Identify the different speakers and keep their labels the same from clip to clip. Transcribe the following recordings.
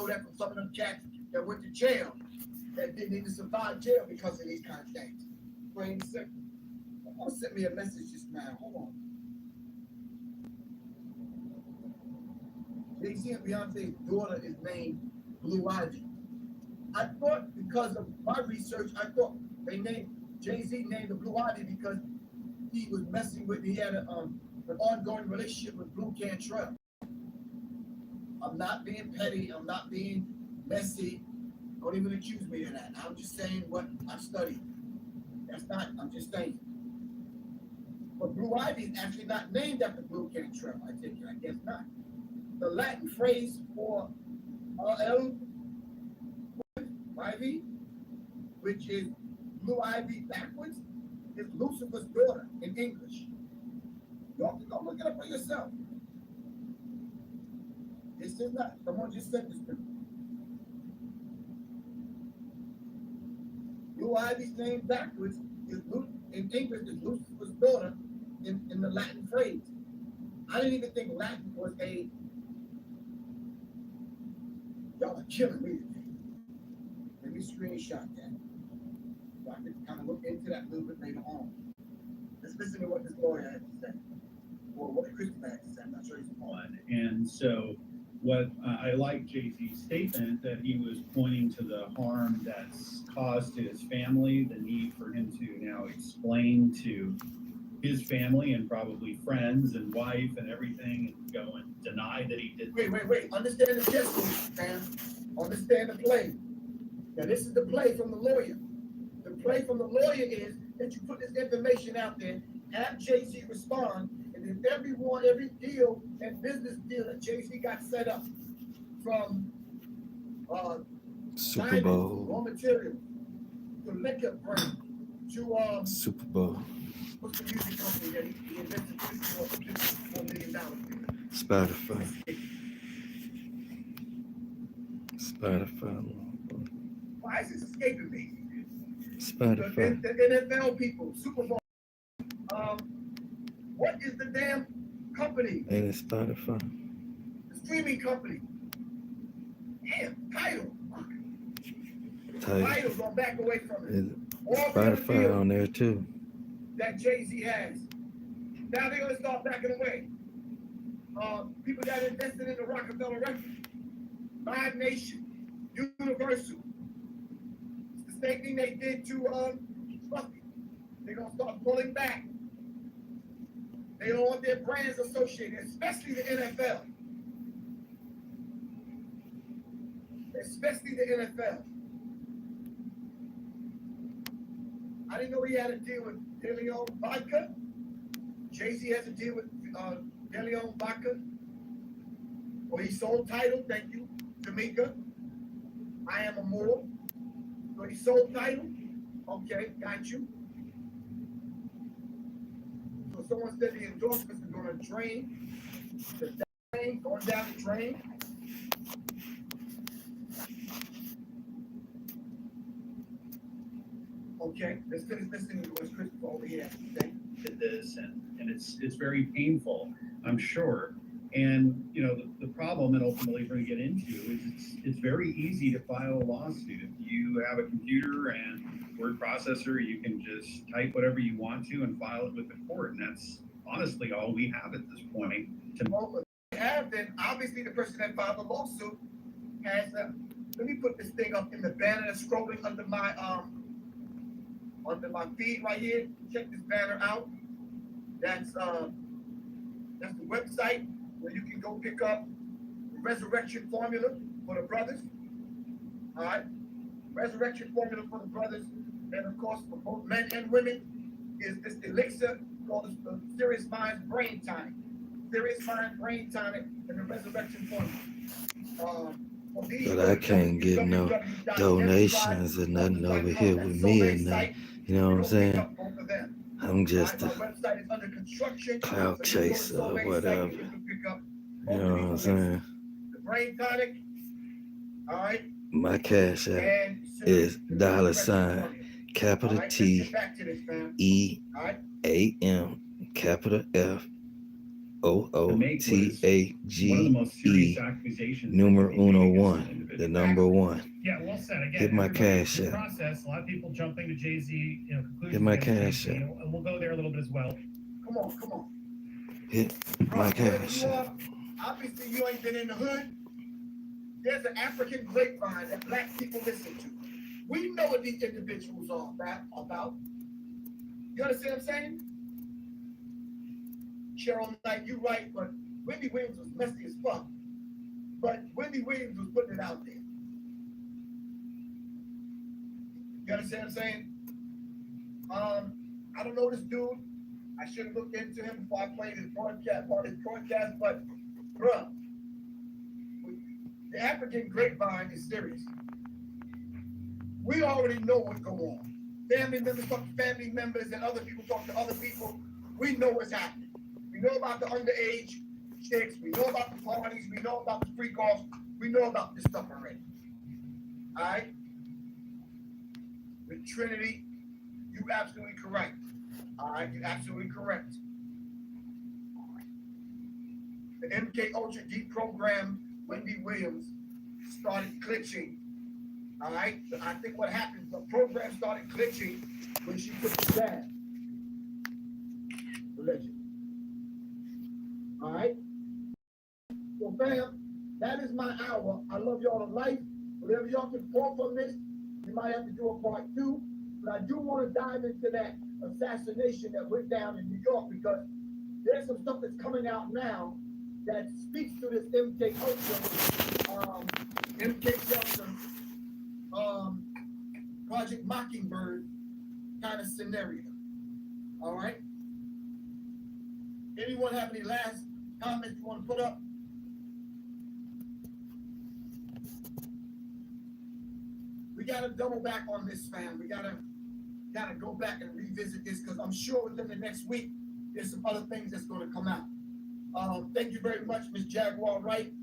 Speaker 1: that from some of them cats that went to jail, that didn't even survive jail because of these kind of things. Plain and simple. Someone sent me a message just now. Hold on. Jay-Z and Beyonce's daughter is named Blue Ivy. I thought because of my research, I thought they named Jay-Z named the Blue Ivy because he was messing with, he had an ongoing relationship with Blue Cantrell. I'm not being petty, I'm not being messy. Don't even accuse me of that. I'm just saying what I've studied. That's not, I'm just saying. But Blue Ivy is actually not named after Blue Cantrell, I take it, I guess not. The Latin phrase for El Ivy, which is Blue Ivy backwards, is Lucifer's daughter in English. Y'all can go look it up for yourself. This is not, someone just said this to me. Blue Ivy's name backwards is in English is Lucifer's daughter in the Latin phrase. I didn't even think Latin was a. Y'all are killing me today. Let me screenshot that. So I can kind of look into that a little bit later on. Let's listen to what this lawyer had to say. Or what the Christian had to say. I'm not sure he's on.
Speaker 2: And so what I like Jay-Z's statement that he was pointing to the harm that's caused to his family, the need for him to now explain to his family and probably friends and wife and everything and go and deny that he did.
Speaker 1: Wait. Understand the chess move, man. Understand the play. Now this is the play from the lawyer. The play from the lawyer is that you put this information out there, have Jay-Z respond, and then every deal and business deal that Jay-Z got set up from
Speaker 3: Super Bowl,
Speaker 1: raw material, to liquor brand, to
Speaker 3: Super Bowl,
Speaker 1: what's the music company that he invested $54 million in?
Speaker 3: Spotify.
Speaker 1: Why is this escaping me?
Speaker 3: Spotify.
Speaker 1: The NFL people, Super Bowl. What is the damn company?
Speaker 3: Ain't it Spotify?
Speaker 1: The streaming company. Damn, Tidal. Tidal's gonna back away from it.
Speaker 3: Spotify on there too.
Speaker 1: That Jay-Z has. Now they're gonna start backing away. People that invested in the Rockefeller record, Live Nation, Universal. It's the same thing they did to Buffy. They're gonna start pulling back. They don't want their brands associated, especially the NFL. Especially the NFL. I didn't know he had a deal with De Leon Vodka. Jay-Z has a deal with De Leon Vodka. Well, he sold Tidal, thank you, Jamaica. I am a Moor. So he sold Tidal. Okay, got you. So someone said the endorsements are going to drain. The drain, going down the drain. Okay, let's finish listening to what Christopher over here has to say.
Speaker 2: Did this and it's very painful, I'm sure. And you know the problem that ultimately we're going to get into is it's very easy to file a lawsuit. If you have a computer and word processor, you can just type whatever you want to and file it with the court, and that's honestly all we have at this point.
Speaker 1: Well, then obviously the person that filed the lawsuit has let me put this thing up in the banner that's scrolling under my feed right here. Check this banner out. That's the website where you can go pick up the resurrection formula for the brothers. All right, resurrection formula for the brothers, and of course for both men and women is this elixir called the Serious Minds Brain Tonic. Serious Mind Brain Tonic and the resurrection formula.
Speaker 3: But I can't get no donations or nothing over here with me or nothing. You know what I'm saying? I'm just a cloud chaser or whatever. You know what I'm saying?
Speaker 1: The Brain Tonic. All right.
Speaker 3: My cash app is $, capital T, E, A, M, capital F,
Speaker 2: to make what is one of the most serious accusations.
Speaker 3: Numero
Speaker 2: that can be made against an
Speaker 3: 1,
Speaker 2: individual.
Speaker 3: the number 1.
Speaker 4: Yeah, well said. Again,
Speaker 3: Hit my
Speaker 4: everybody,
Speaker 3: cash
Speaker 4: the
Speaker 3: app.
Speaker 4: process, a lot of people jumping to Jay-Z, conclusions.
Speaker 3: Hit my
Speaker 4: against
Speaker 3: cash
Speaker 4: Jay-Z,
Speaker 3: app.
Speaker 4: and we'll go there a little bit as well.
Speaker 1: Come on.
Speaker 3: Hit my cash app.
Speaker 1: Obviously, you ain't been in the hood. There's an African grapevine that black people listen to. We know what these individuals are about. You understand what I'm saying? Cheryl Knight, you right, but Wendy Williams was messy as fuck. But Wendy Williams was putting it out there. You understand what I'm saying? I don't know this dude. I should have looked into him before I played his broadcast, but bruh, the African grapevine is serious. We already know what's going on. Family members talk to family members and other people talk to other people. We know what's happening. We know about the underage chicks. We know about the parties. We know about the freak-offs. We know about this stuff already. All right? With Trinity, you're absolutely correct. All right? You're absolutely correct. The MK Ultra deprogrammed Wendy Williams started glitching. All right? I think what happened, the program started glitching when she took the jab. Allegedly. All right? So, fam, that is my hour. I love y'all to life. Whatever y'all can pull from this, we might have to do a part 2. But I do want to dive into that assassination that went down in New York because there's some stuff that's coming out now that speaks to this MK Ultra, MK Delta, Project Mockingbird kind of scenario. All right? Anyone have any last comments you want to put up? We got to double back on this, fam. We got to go back and revisit this because I'm sure within the next week, there's some other things that's going to come out. Thank you very much, Ms. Jaguar Wright.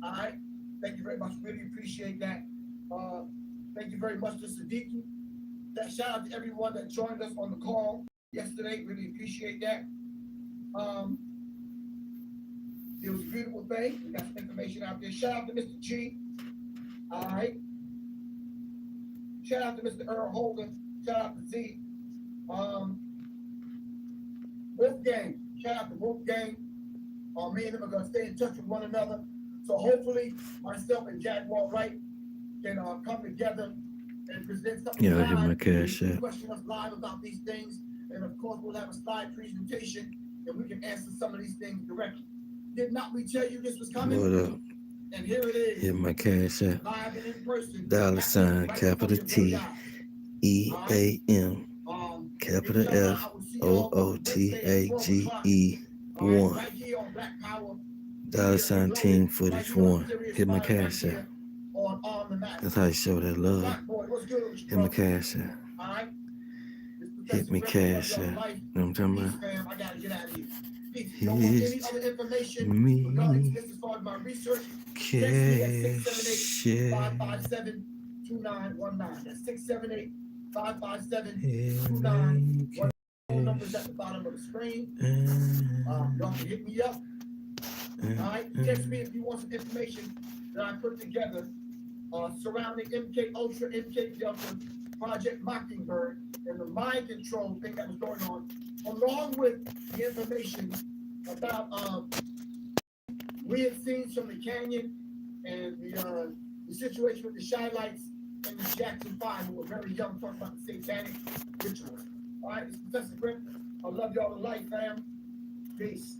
Speaker 1: All right. Thank you very much. Really appreciate that. Thank you very much to Siddiqui. Shout out to everyone that joined us on the call yesterday. Really appreciate that. It was a beautiful thing. We got some information out there. Shout out to Mr. G. All right. Shout out to Mr. Earl Holden. Shout out to Z. Wolfgang. Shout out to Wolfgang. Me and them are going to stay in touch with one another. So hopefully myself and Jaguar Wright can come together and present something.
Speaker 3: Yeah, hit my cash app.
Speaker 1: Question us live about these things. And of course, we'll have a slide presentation and we can answer some of these things directly. Did not we tell you this was coming?
Speaker 3: What up?
Speaker 1: And here it is.
Speaker 3: Hit my cash app.
Speaker 1: Live and in person.
Speaker 3: $ capital T EAM capital FOOTAGE 1 $ team footage 1. Hit my cash app. That's how you show that love. Hit my cash app. Hit me cash app. You know what I'm talking about? Hit me cash app. That's 678-557-2919. Numbers at the bottom of the screen. Y'all can hit me up. All right, text me if you want some information that I put together surrounding MK Ultra, MK Delta, Project Mockingbird, and the mind control thing that was going on, along with the information about weird scenes from the canyon and the situation with the Shiites and the Jackson 5, who were very young, talking about the satanic rituals. All right, it's Professor Griff. I love y'all to life, fam. Peace.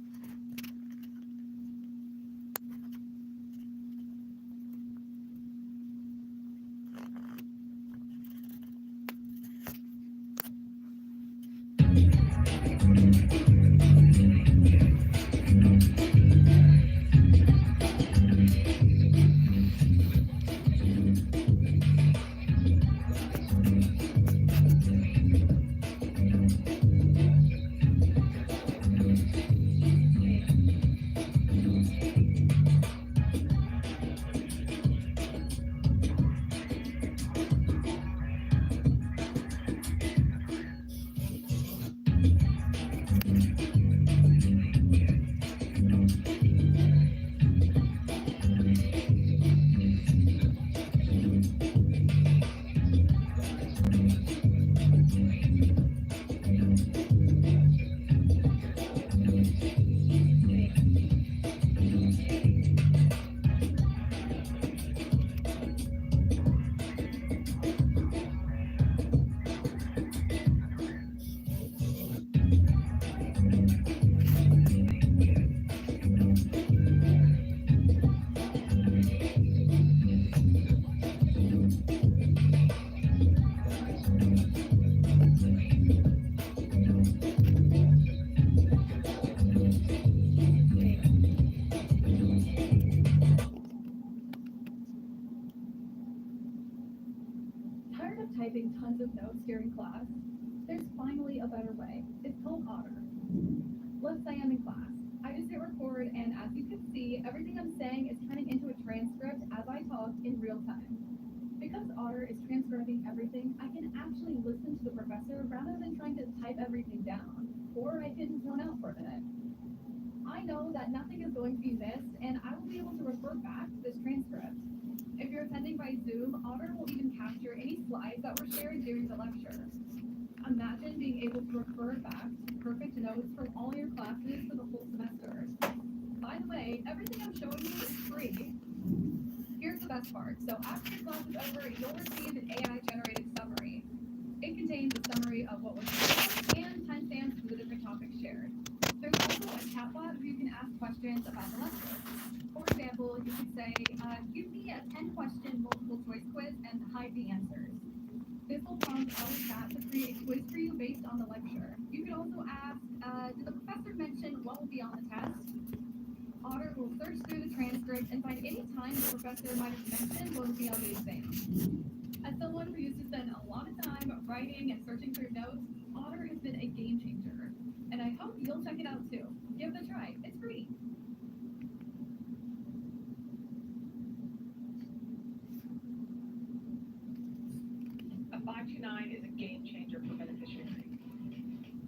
Speaker 5: Tired of typing tons of notes during class? There's finally a better way. It's called Otter. Let's say I'm in class. I just hit record, and as you can see, everything I'm saying is turning into a transcript as I talk in real time. Because Otter is transcribing everything, I can actually listen to the professor rather than trying to type everything down, or I can zone out for a minute. I know that nothing is going to be missed, and I will be able to refer back to this transcript. If you're attending by Zoom, Otter will even capture any slides that were shared during the lecture. Imagine being able to refer back to perfect notes from all your classes for the whole semester. By the way, everything I'm showing you is free. Here's the best part. So after your class is over, you'll receive an AI-generated summary. It contains a summary of what was discussed and timestamps for the different topics shared. There's also a chatbot where you can ask questions about the lecture. For example, you could say, give me a 10-question multiple choice quiz and hide the answers. This will prompt our chat to create a quiz for you based on the lecture. You could also ask, did the professor mention what will be on the test? Otter will search through the transcript and find any time the professor might have mentioned what will be on the exam. As someone who used to spend a lot of time writing and searching through notes, Otter has been a game changer. And I hope you'll check it out too. Give it a try. It's free.
Speaker 6: A 529 is a game changer for beneficiaries.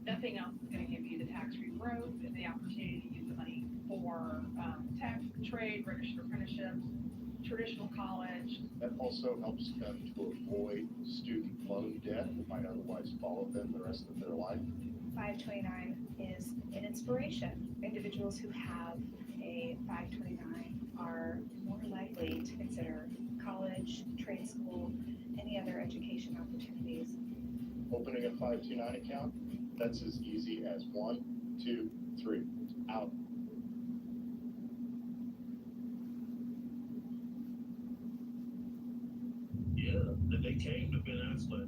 Speaker 6: Nothing else is going to give you the tax-free growth and the opportunity to use the money for tech, trade, registered apprenticeships, traditional college.
Speaker 7: That also helps them to avoid student loan debt that might otherwise follow them the rest of their life.
Speaker 8: 529 is an inspiration. Individuals who have a 529 are more likely to consider college, trade school, any other education opportunities.
Speaker 7: Opening a 529 account, that's as easy as 1, 2, 3, out.
Speaker 9: Yeah, and they came to Ben Affleck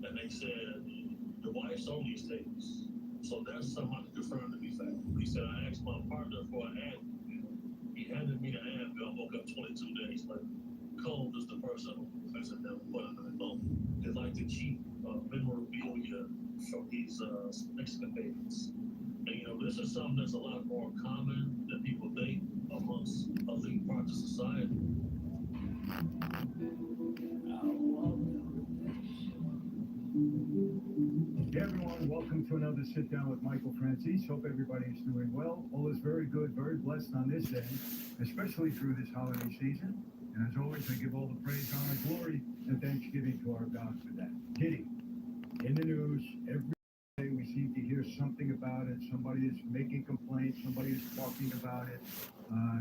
Speaker 9: and they said, the wife's on these tapes. So that's something I confirmed to be fact. He said, I asked my partner for an ad. He handed me the ad bill. I woke up 22 days later. Cold is the person I said, never put under the phone. They like to keep memorabilia from these escapades. And you know, this is something that's a lot more common than people think amongst elite parts of society.
Speaker 10: Hey everyone, welcome to another sit down with Michael Francis. Hope everybody is doing well. All is very good, very blessed on this end, especially through this holiday season. And as always, I give all the praise, honor, glory, and thanksgiving to our God for that. Diddy, in the news, every day we seem to hear something about it. Somebody is making complaints, somebody is talking about it.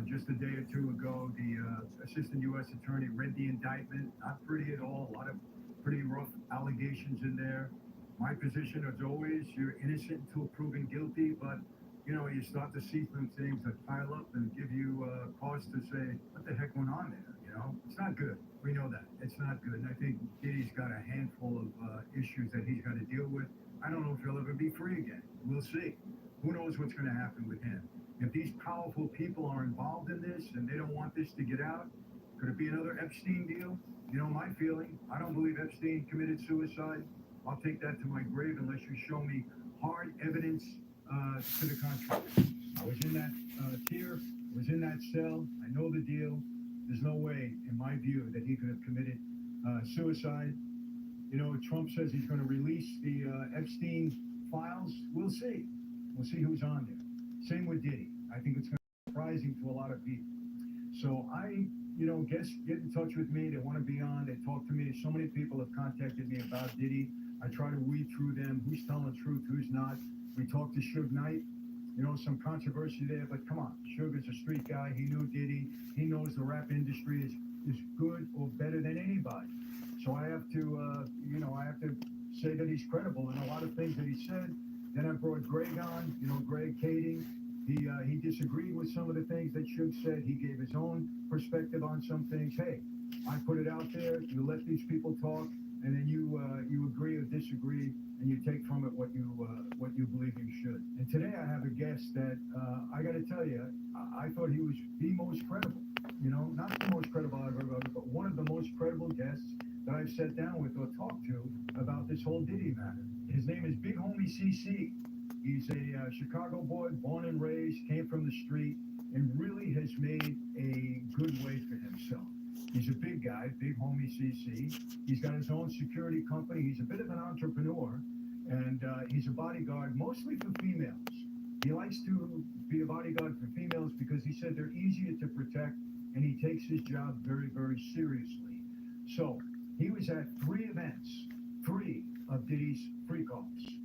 Speaker 10: Just a day or two ago, the assistant U.S. attorney read the indictment. Not pretty at all, a lot of pretty rough allegations in there. My position, as always, you're innocent until proven guilty, but you know, you start to see some things that pile up and give you cause to say, what the heck went on there? You know, it's not good. We know that. It's not good. And I think Diddy's got a handful of issues that he's got to deal with. I don't know if he'll ever be free again. We'll see. Who knows what's going to happen with him? If these powerful people are involved in this and they don't want this to get out, could it be another Epstein deal? You know, my feeling, I don't believe Epstein committed suicide. I'll take that to my grave unless you show me hard evidence to the contrary. I was in that tier, was in that cell. I know the deal. There's no way, in my view, that he could have committed suicide. You know, Trump says he's going to release the Epstein files. We'll see. We'll see who's on there. Same with Diddy. I think it's going to be surprising to a lot of people. So guests get in touch with me. They want to be on. They talk to me. So many people have contacted me about Diddy. I try to weed through them. Who's telling the truth? Who's not? We talked to Suge Knight. You know, some controversy there, but come on. Suge is a street guy. He knew Diddy. He knows the rap industry is good or better than anybody. So I have to, say that he's credible in a lot of things that he said. Then I brought Greg on. You know, Greg Kading. He disagreed with some of the things that Suge said. He gave his own perspective on some things. Hey, I put it out there. You let these people talk, and then you agree or disagree, and you take from it what you believe you should. And today I have a guest that I got to tell you, I thought he was the most credible. You know, not the most credible I've ever heard, but one of the most credible guests that I've sat down with or talked to about this whole Diddy matter. His name is Big Homie CC. He's a Chicago boy, born and raised, came from the street, and really has made a good way for himself. He's a big guy, Big Homie CC. He's got his own security company. He's a bit of an entrepreneur, and he's a bodyguard, mostly for females. He likes to be a bodyguard for females because he said they're easier to protect, and he takes his job very, very seriously. So he was at 3 events, 3 of Diddy's freak-offs.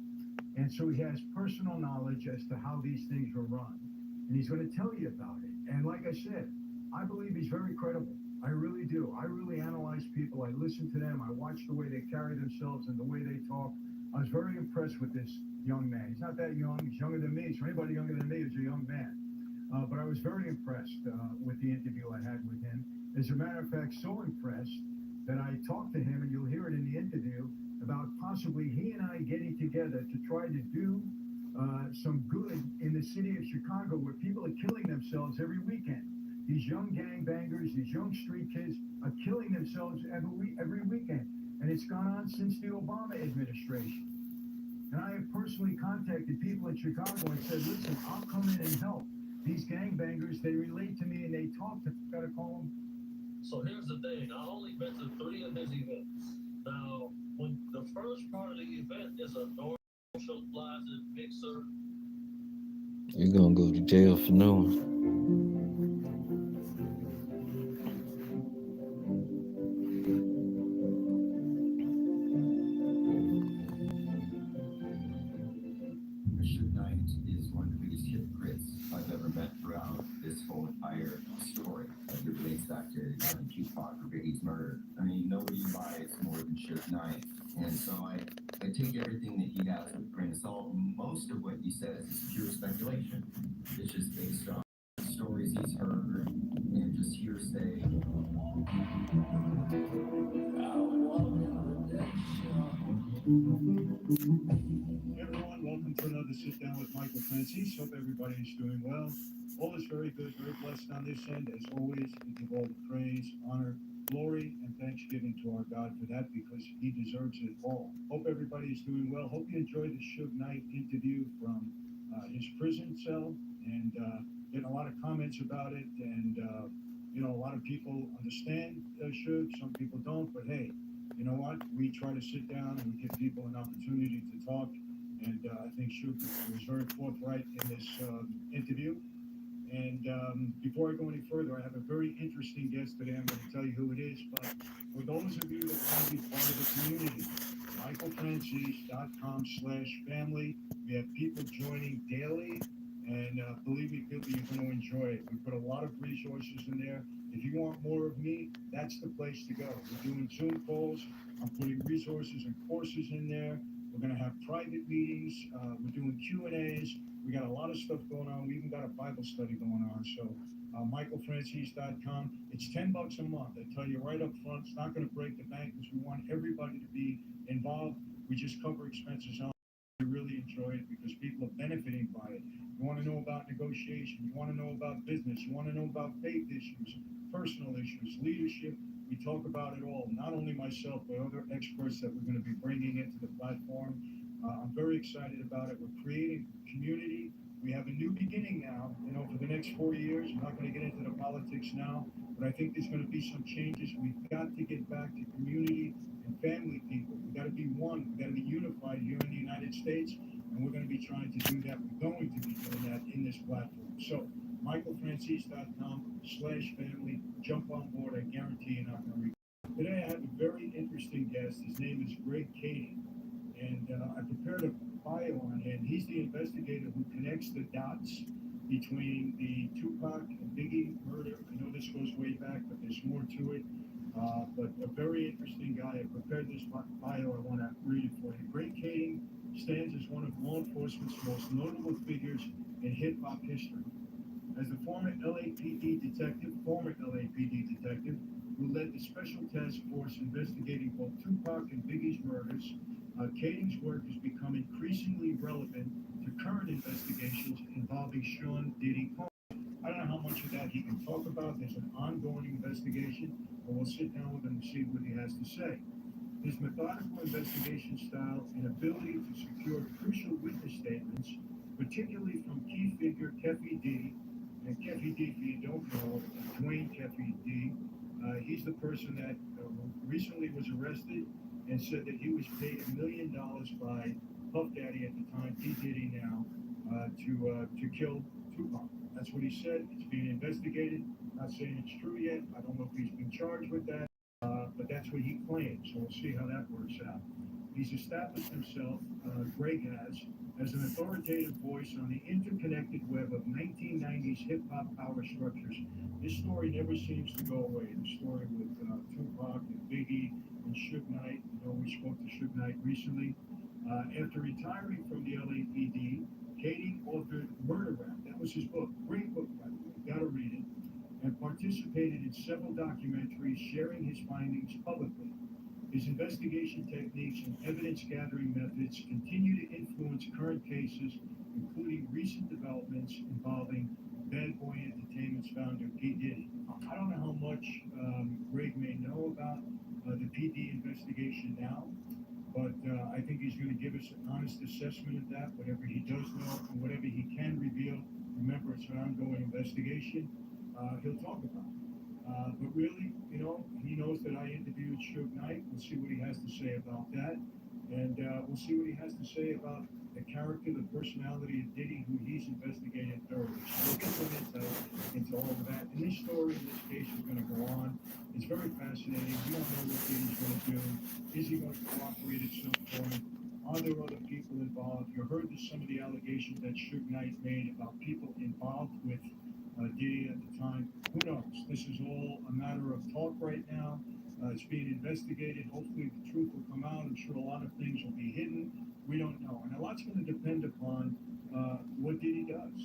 Speaker 10: And so he has personal knowledge as to how these things were run. And he's going to tell you about it. And like I said, I believe he's very credible. I really do. I really analyze people. I listen to them. I watch the way they carry themselves and the way they talk. I was very impressed with this young man. He's not that young. He's younger than me. So anybody younger than me is a young man. But I was very impressed with the interview I had with him. As a matter of fact, so impressed that I talked to him, and you'll hear it in the interview, about possibly he and I getting together to try to do some good in the city of Chicago, where people are killing themselves every weekend. These young gangbangers, these young street kids are killing themselves every weekend. And it's gone on since the Obama administration. And I have personally contacted people in Chicago and said, listen, I'll come in and help. These gangbangers, they relate to me and they talk to, gotta call them.
Speaker 9: So here's the thing, I only been to 3 of his events. Now, when the first part of the event is a socializing mixer.
Speaker 3: You're gonna go to jail for knowing.
Speaker 11: Suge Knight is one of the biggest hypocrites I've ever met throughout this whole entire story as it relates back to Tupac or Biggie's murder. I mean, nobody buys more than Suge Knight. And so I take everything that he has with a grain of salt. Most of what he says is pure speculation. It's just based on stories he's heard and just hearsay.
Speaker 10: Everyone, welcome to another Sit Down with Michael Francis. Hope everybody is doing well. All is very good, very blessed on this end. As always, we give all the praise, honor, glory, and thanksgiving to our God for that, because he deserves it all. Hope everybody is doing well. Hope you enjoyed the Suge Knight interview from his prison cell, and getting a lot of comments about it. And, a lot of people understand Suge, some people don't, but hey, you know what? We try to sit down and we give people an opportunity to talk. And I think Suge was very forthright in this interview. And before I go any further, I have a very interesting guest today. I'm going to tell you who it is. But for those of you that want to be part of the community, michaelfrancis.com/family. We have people joining daily. And believe me, people, you're going to enjoy it. We put a lot of resources in there. If you want more of me, that's the place to go. We're doing Zoom calls. I'm putting resources and courses in there. We're going to have private meetings. We're doing Q&As. We got a lot of stuff going on. We even got a Bible study going on. So michaelfrancis.com. It's $10 a month. I tell you right up front, it's not going to break the bank, because we want everybody to be involved. We just cover expenses on. We really enjoy it because people are benefiting by it. You want to know about negotiation. You want to know about business. You want to know about faith issues, personal issues, leadership. We talk about it all, not only myself, but other experts that we're going to be bringing into the platform. I'm very excited about it. We're creating community. We have a new beginning now, for the next 4 years. I'm not going to get into the politics now, but I think there's going to be some changes. We've got to get back to community and family people. We've got to be one. We've got to be unified here in the United States, and we're going to be trying to do that. We're going to be doing that in this platform. So, michaelfrancis.com/family. Jump on board. I guarantee you're not going to regret it. Today I have a very interesting guest. His name is Greg Kading, and I prepared a bio on him. He's the investigator who connects the dots between the Tupac and Biggie murder. I know this goes way back, but there's more to it. But a very interesting guy. I prepared this bio. I want to read it for you. Greg Kading stands as one of law enforcement's most notable figures in hip-hop history. As a former LAPD detective who led the Special Task Force investigating both Tupac and Biggie's murders, Kading's work has become increasingly relevant to current investigations involving Sean Diddy Combs. I don't know how much of that he can talk about. There's an ongoing investigation, but we'll sit down with him and see what he has to say. His methodical investigation style and ability to secure crucial witness statements, particularly from key figure Keffy D. And Keffy D, if you don't know, Dwayne Keffy D, he's the person that recently was arrested and said that he was paid $1 million by Puff Daddy at the time, P. Diddy now, to kill Tupac. That's what he said. It's being investigated. Not saying it's true yet. I don't know if he's been charged with that. But that's what he claims, so we'll see how that works out. He's established himself, Greg has, as an authoritative voice on the interconnected web of 1990s hip-hop power structures. This story never seems to go away. The story with Tupac and Biggie and Suge Knight. You know, we spoke to Suge Knight recently. After retiring from the LAPD, Katie authored Murder Rap. That was his book. Great book, by the way. You gotta read it. And participated in several documentaries sharing his findings publicly. His investigation techniques and evidence gathering methods continue to influence current cases, including recent developments involving Bad Boy Entertainment's founder, P. Diddy. I don't know how much Greg may know about the PD investigation now, but I think he's going to give us an honest assessment of that, whatever he does know and whatever he can reveal. Remember, it's an ongoing investigation. He'll talk about it. But really, you know, he knows that I interviewed Suge Knight. We'll see what he has to say about that. And we'll see what he has to say about the character, the personality of Diddy, who he's investigating thoroughly. So we'll get some insight into all of that. And this story, in this case, is going to go on. It's very fascinating. We don't know what Diddy's going to do. Is he going to cooperate at some point? Are there other people involved? You heard some of the allegations that Suge Knight made about people involved with Diddy at the time. Who knows? This is all a matter of talk right now. It's being investigated. Hopefully the truth will come out. I'm sure a lot of things will be hidden. We don't know. And a lot's going to depend upon what Diddy does.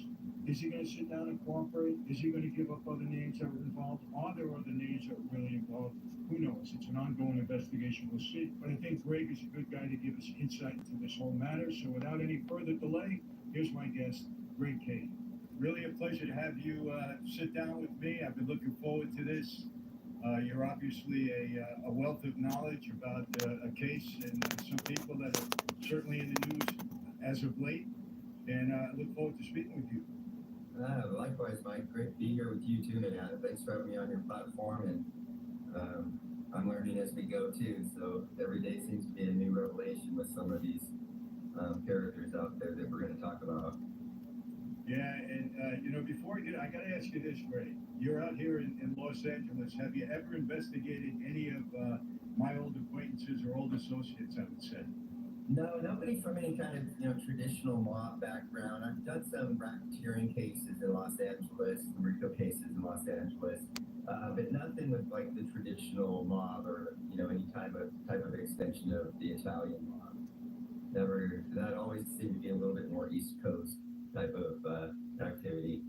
Speaker 10: Is he going to sit down and cooperate? Is he going to give up other names that were involved? Are there other names that were really involved? Who knows? It's an ongoing investigation. We'll see. But I think Greg is a good guy to give us insight into this whole matter. So without any further delay, here's my guest, Greg Cady. Really a pleasure to have you sit down with me. I've been looking forward to this. You're obviously a wealth of knowledge about a case and some people that are certainly in the news as of late. And I look forward to speaking with you.
Speaker 11: Likewise, Mike. Great to be here with you too, man. Thanks for having me on your platform. And I'm learning as we go too. So every day seems to be a new revelation with some of these characters out there that we're going to talk about.
Speaker 10: Yeah, and you know, before I got to ask you this, Greg. You're out here in Los Angeles. Have you ever investigated any of my old acquaintances or old associates, I would say?
Speaker 11: No, nobody from any kind of traditional mob background. I've done some racketeering cases in Los Angeles, some RICO cases in Los Angeles, but nothing with like the traditional mob or any type of extension of the Italian mob. Never. That always seemed to be a little bit more East Coast type of activity.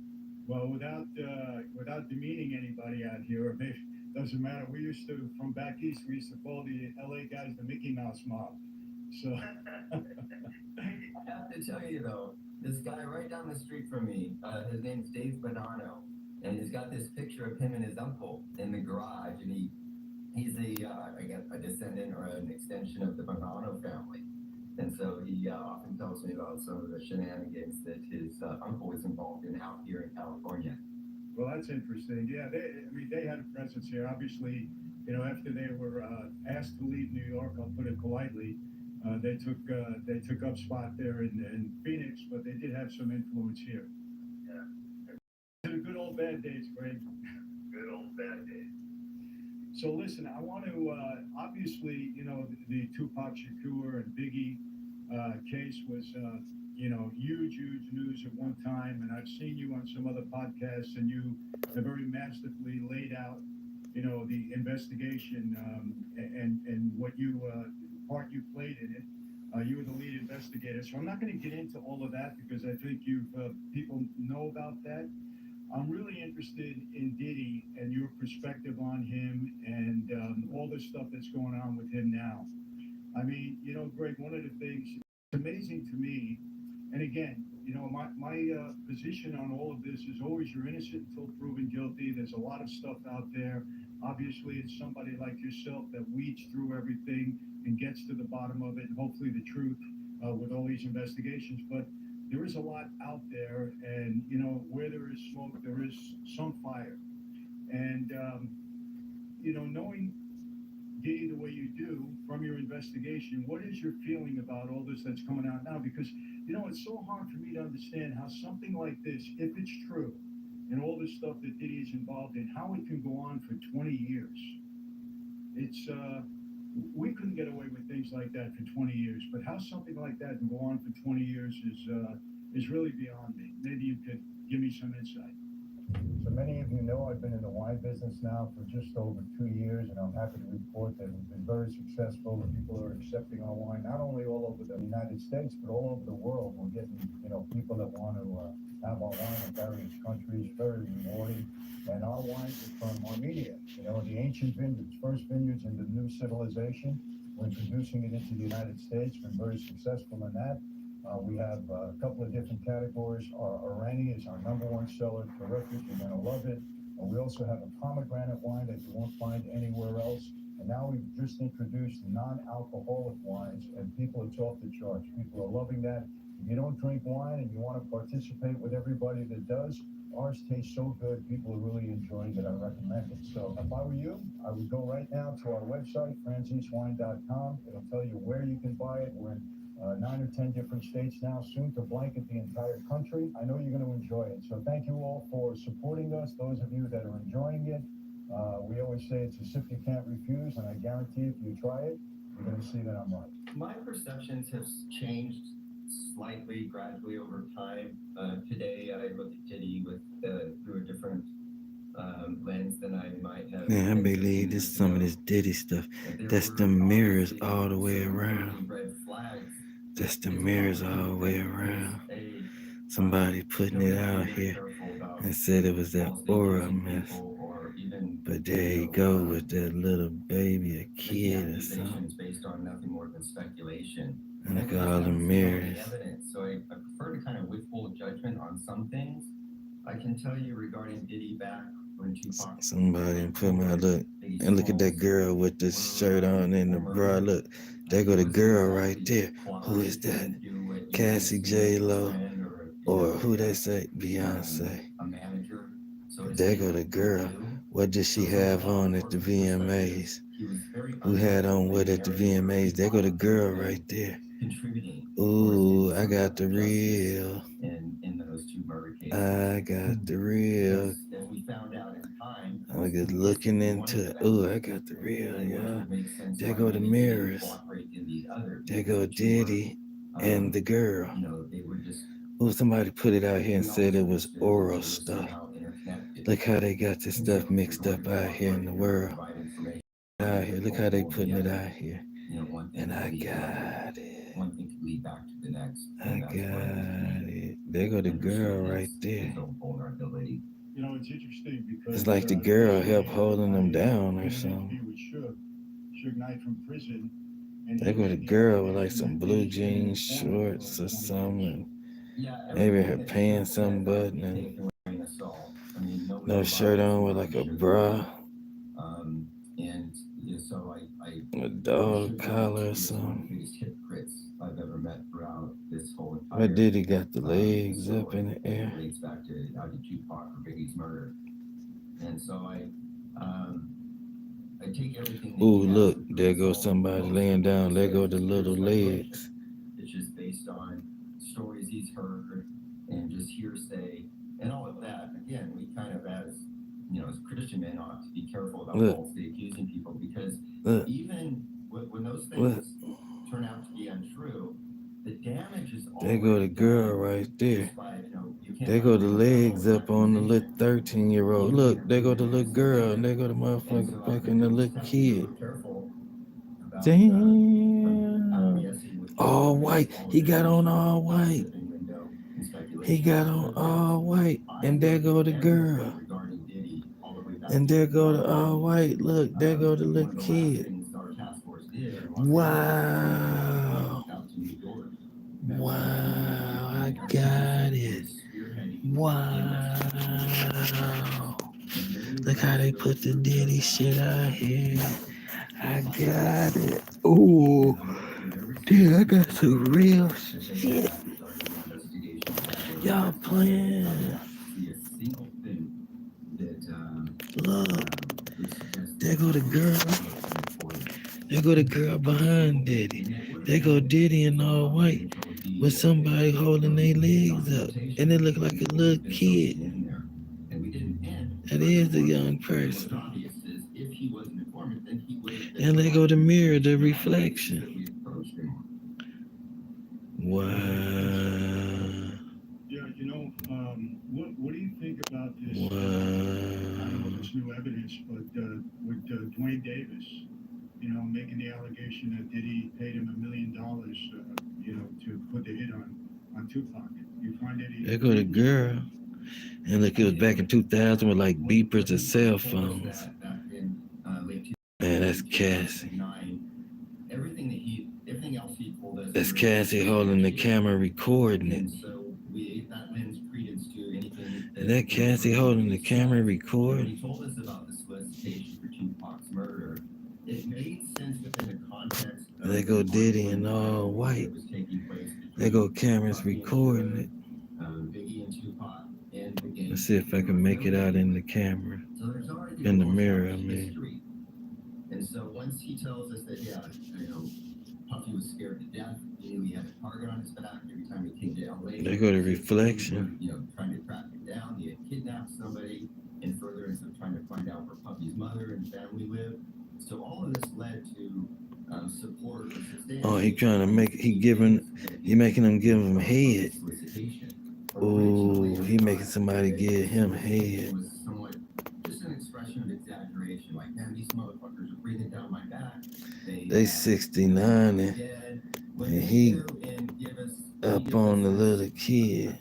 Speaker 10: Well, without demeaning anybody out here, maybe doesn't matter. We used to, from back east, we used to call the LA guys the Mickey Mouse mob. So
Speaker 11: I have to tell you though, this guy right down the street from me, his name's Dave Bonanno, and he's got this picture of him and his uncle in the garage, and he's a descendant or an extension of the Bonanno family. And so he often tells me about some of the shenanigans that his uncle was involved in out here in California.
Speaker 10: Well, that's interesting. Yeah, they had a presence here. Obviously, after they were asked to leave New York, I'll put it politely, they took up spot there in Phoenix, but they did have some influence here. Yeah. To the good old bad days, Greg. Good old bad days. So listen, I want to obviously, the Tupac Shakur and Biggie case was, huge news at one time. And I've seen you on some other podcasts, and you have very masterfully laid out, the investigation and what part you played in it. You were the lead investigator. So I'm not going to get into all of that because I think people know about that. I'm really interested in Diddy and your perspective on him and all the stuff that's going on with him now. I mean, Greg, one of the things that's amazing to me, and again, my position on all of this is always you're innocent until proven guilty. There's a lot of stuff out there. Obviously, it's somebody like yourself that weeds through everything and gets to the bottom of it, and hopefully the truth with all these investigations. But there is a lot out there, and where there is smoke, there is some fire. And knowing Dee the way you do from your investigation, what is your feeling about all this that's coming out now? Because it's so hard for me to understand how something like this, if it's true, and all this stuff that Diddy is involved in, how it can go on for 20 years. It's we couldn't get away with things like that for 20 years, but how something like that can go on for 20 years is really beyond me. Maybe you could give me some insight.
Speaker 12: So many of you know I've been in the wine business now for just over 2 years, and I'm happy to report that we've been very successful. People are accepting our wine, not only all over the United States, but all over the world. We're getting, people that want to have our wine in various countries, very rewarding. And our wines are from Armenia, the ancient vineyards, first vineyards in the new civilization. We're introducing it into the United States, been very successful in that. We have a couple of different categories. Our Orani is our #1 seller, terrific. You're going to love it. And we also have a pomegranate wine that you won't find anywhere else. And now we've just introduced non-alcoholic wines, and it's off the charts. People are loving that. If you don't drink wine and you want to participate with everybody that does, ours tastes so good. People are really enjoying it. I recommend it. So if I were you, I would go right now to our website, franzisewine.com. It'll tell you where you can buy it. We're in 9 or 10 different states now, soon to blanket the entire country. I know you're going to enjoy it. So thank you all for supporting us, those of you that are enjoying it. We always say it's a sip you can't refuse, and I guarantee if you try it, you're going to see that I'm right.
Speaker 11: My perceptions have changed slightly, gradually over time. Today, I look at Diddy with through a different lens than I might have.
Speaker 3: Yeah, I believe this some of this Diddy stuff. That's the mirrors all the way around. That's the mirrors all the way around. Somebody putting it out here and said it was that aura mess. But there you go with that little baby, a kid or something.
Speaker 11: Based on nothing more than speculation.
Speaker 3: And look at all the mirrors.
Speaker 11: So I prefer to kind of withhold judgment on some things. I can tell you regarding Diddy back when Tupac.
Speaker 3: Somebody put my look and look at that girl with the shirt on and the bra. Look, there go the girl right there. Who is that? Cassie J-Lo, or who they say Beyonce. There go the girl. What did she have on at the VMAs? Who had on what at the VMAs? There go the girl right there. Ooh, I got the real. I got the real. I'm just looking into it. Ooh, I got the real, y'all. There go the mirrors. There go Diddy and the girl. Ooh, somebody put it out here and said it was oral stuff. Look how they got this stuff mixed up out here in the world. Out here, look how they putting it out here. And I got it. I got it. There go the girl right there.
Speaker 10: It's interesting because
Speaker 3: It's like the girl helped holding them down or something.
Speaker 10: Suge Knight from prison.
Speaker 3: There go the girl with like some blue jeans shorts or something. Maybe her pants unbuttoned and no shirt on with like a bra. A dog collar or something.
Speaker 11: I've ever met throughout this whole entire.
Speaker 3: But Diddy got the legs up in the air.
Speaker 11: Dates back to Tupac or Biggie's murder, and so I take everything.
Speaker 3: Ooh, look, there goes somebody laying down. There go the little legs.
Speaker 11: It's just based on stories he's heard and just hearsay and all of that. Again, we kind of as Christian men ought to be careful about falsely accusing people because even when those things turn out to be untrue, the damage is always.
Speaker 3: There go the girl right there. There go the legs up on the little 13-year-old. Look, there go the little girl, and there go the motherfucker fucking the little kid. Damn. All white. He got on all white. He got on all white. And there go the girl. And there go the all white. Look, there go the little kid. Wow. Wow, I got it. Wow. Look how they put the Diddy shit out here. I got it. Ooh, dude, I got some real shit. Y'all playing. Look, there go the girl. There go the girl behind Diddy. There go Diddy in all white with somebody holding their legs up. And it look like a little kid. That is a young person. And they go the mirror, the reflection. Wow.
Speaker 10: Yeah, what do you think about this?
Speaker 3: Wow.
Speaker 10: I don't know if it's new evidence, but with Dwayne Davis, making the allegation that Diddy paid him $1 million, to put the hit on Tupac. You find any?
Speaker 3: There go the girl. And look, it was back in 2000 with like beepers and cell phones. Man, that's Cassie. That's Cassie holding the camera recording it. Is that Cassie holding the camera recording? There go Diddy in all white. There go cameras recording it. Let's see if I can make it out in the camera. In the mirror, I mean.
Speaker 11: And so once he tells us that, Puffy was scared to death, he knew he had a target on his back every time he came to LA.
Speaker 3: There go the reflection.
Speaker 11: Trying to track him down, he had kidnapped somebody in furtherance of trying to find out where Puffy's mother and family lived. So all of this led to support or sustain.
Speaker 3: Oh, he trying to make, he making them give him head. Ooh, he making somebody give him head.
Speaker 11: Just an expression of exaggeration, like, man, these motherfuckers are breathing down my back.
Speaker 3: They 69 and he up on the little kid.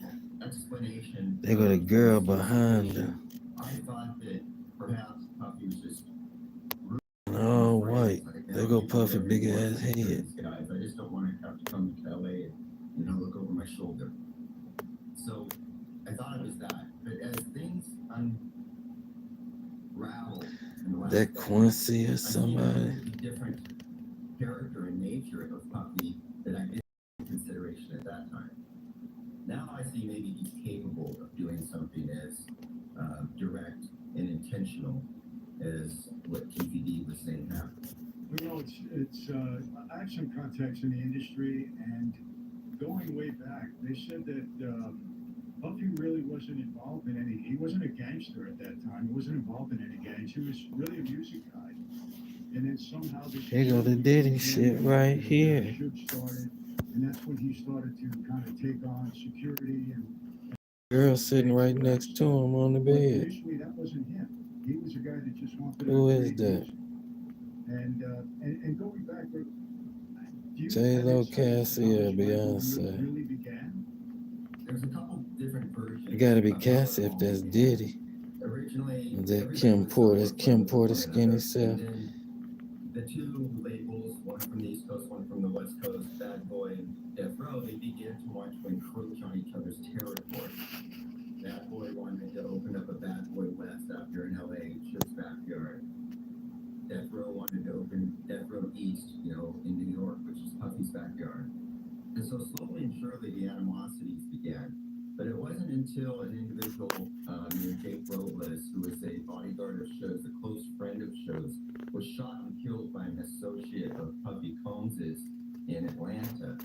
Speaker 3: They got a girl behind him.
Speaker 11: I thought that perhaps Puffy was just
Speaker 3: all white. They go Puffy big ass head.
Speaker 11: I just don't want to have to come to LA and look over my shoulder. So I thought it was that. But as things unravel,
Speaker 3: that Quincy or somebody.
Speaker 11: Different character and nature of Puffy that I didn't take into consideration at that time. Now I see maybe he's capable of doing something as direct and intentional as what TPD was saying happened.
Speaker 10: Well, it's I have some contacts in the industry, and going way back, they said that Puffy really wasn't involved in any. He wasn't a gangster at that time. He wasn't involved in any gangs. He was really a music guy. And then somehow this.
Speaker 3: Here go the Diddy shit right here.
Speaker 10: Started, and that's when he started to kind of take on security and.
Speaker 3: Girl sitting right next to him on the bed.
Speaker 10: Initially, that wasn't him. He was a guy that just wanted.
Speaker 3: Who is that?
Speaker 10: And going back,
Speaker 3: J-Lo, Cassie, or Beyonce?
Speaker 10: Really began.
Speaker 11: There's a couple different versions.
Speaker 3: It gotta be Cassie if that's Diddy.
Speaker 11: Originally,
Speaker 3: is that Kim Porter? Is Kim Porter skinny self?
Speaker 11: The two labels, one from the East Coast, one from the West Coast, Bad Boy and Death Row, they began to want to encroach on each other's territory. Bad Boy wanted to open up a Bad Boy West out here in LA, Suge's backyard. Death Row wanted to open Death Row East, in New York, which is Puffy's backyard. And so slowly and surely the animosities began. But it wasn't until an individual named Jake Robles, who was a bodyguard of Suge's, a close friend of Suge's, was shot and killed by an associate of Puffy Combs's in Atlanta,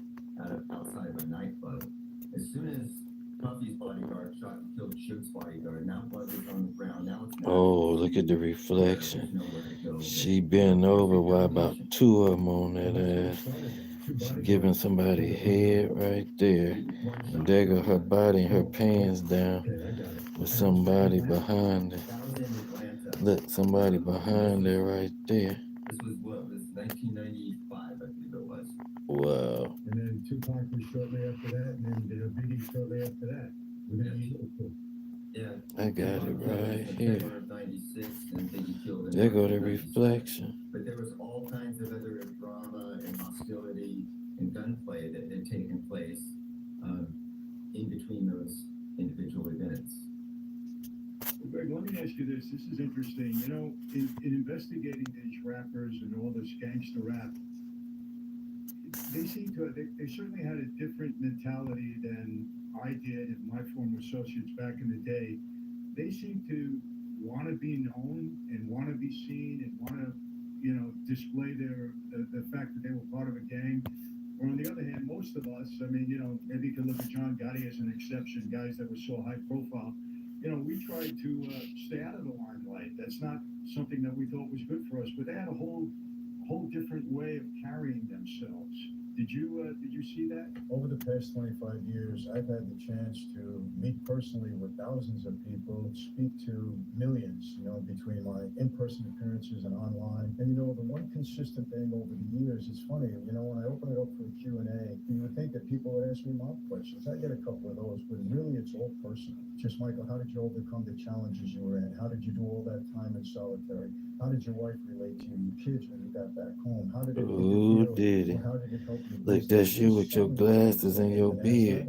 Speaker 11: outside of a nightclub. As soon as Puffy's bodyguard shot and killed Suge's bodyguard, now blood was on the ground. Now it's
Speaker 3: oh, look at the reflection. She bent over while about two of them on that ass. She giving somebody head right there. And there go her body and her pants down with somebody behind her. Look, somebody behind her right there.
Speaker 11: This was 1995, I believe it was.
Speaker 3: Wow.
Speaker 12: And then Tupac was shortly after that, and then Biggie shortly after that.
Speaker 11: Yeah.
Speaker 3: I got it right here. There go the reflection.
Speaker 11: But there was all kinds of other drama and hostility and gunplay that had taken place in between those individual events.
Speaker 10: Greg, let me ask you this. this. This is interesting. You know, in investigating these rappers and all this gangster rap, they seem to, they certainly had a different mentality than I did and my former associates back in the day. They seem to want to be known and want to be seen and want to, you know, display the fact that they were part of a gang. Or on the other hand, most of us, I mean, you know, maybe you can look at John Gotti as an exception, guys that were so high profile. You know, we tried to stay out of the limelight. That's not something that we thought was good for us. But they had a whole different way of carrying themselves. Did you see that?
Speaker 12: Over the past 25 years, I've had the chance to meet personally with thousands of people, speak to millions, you know, between my in-person appearances and online. And, you know, the one consistent thing over the years, it's funny, you know, when I open it up for a Q&A, you would think that people would ask me mob questions. I get a couple of those, but really it's all personal. Just, Michael, how did you overcome the challenges you were in? How did you do all that time in solitary? How did your wife relate to you, your kids when you got back home? How did it
Speaker 3: Ooh, did it?
Speaker 12: How did it help you?
Speaker 3: Look, that's you with your glasses and your beard.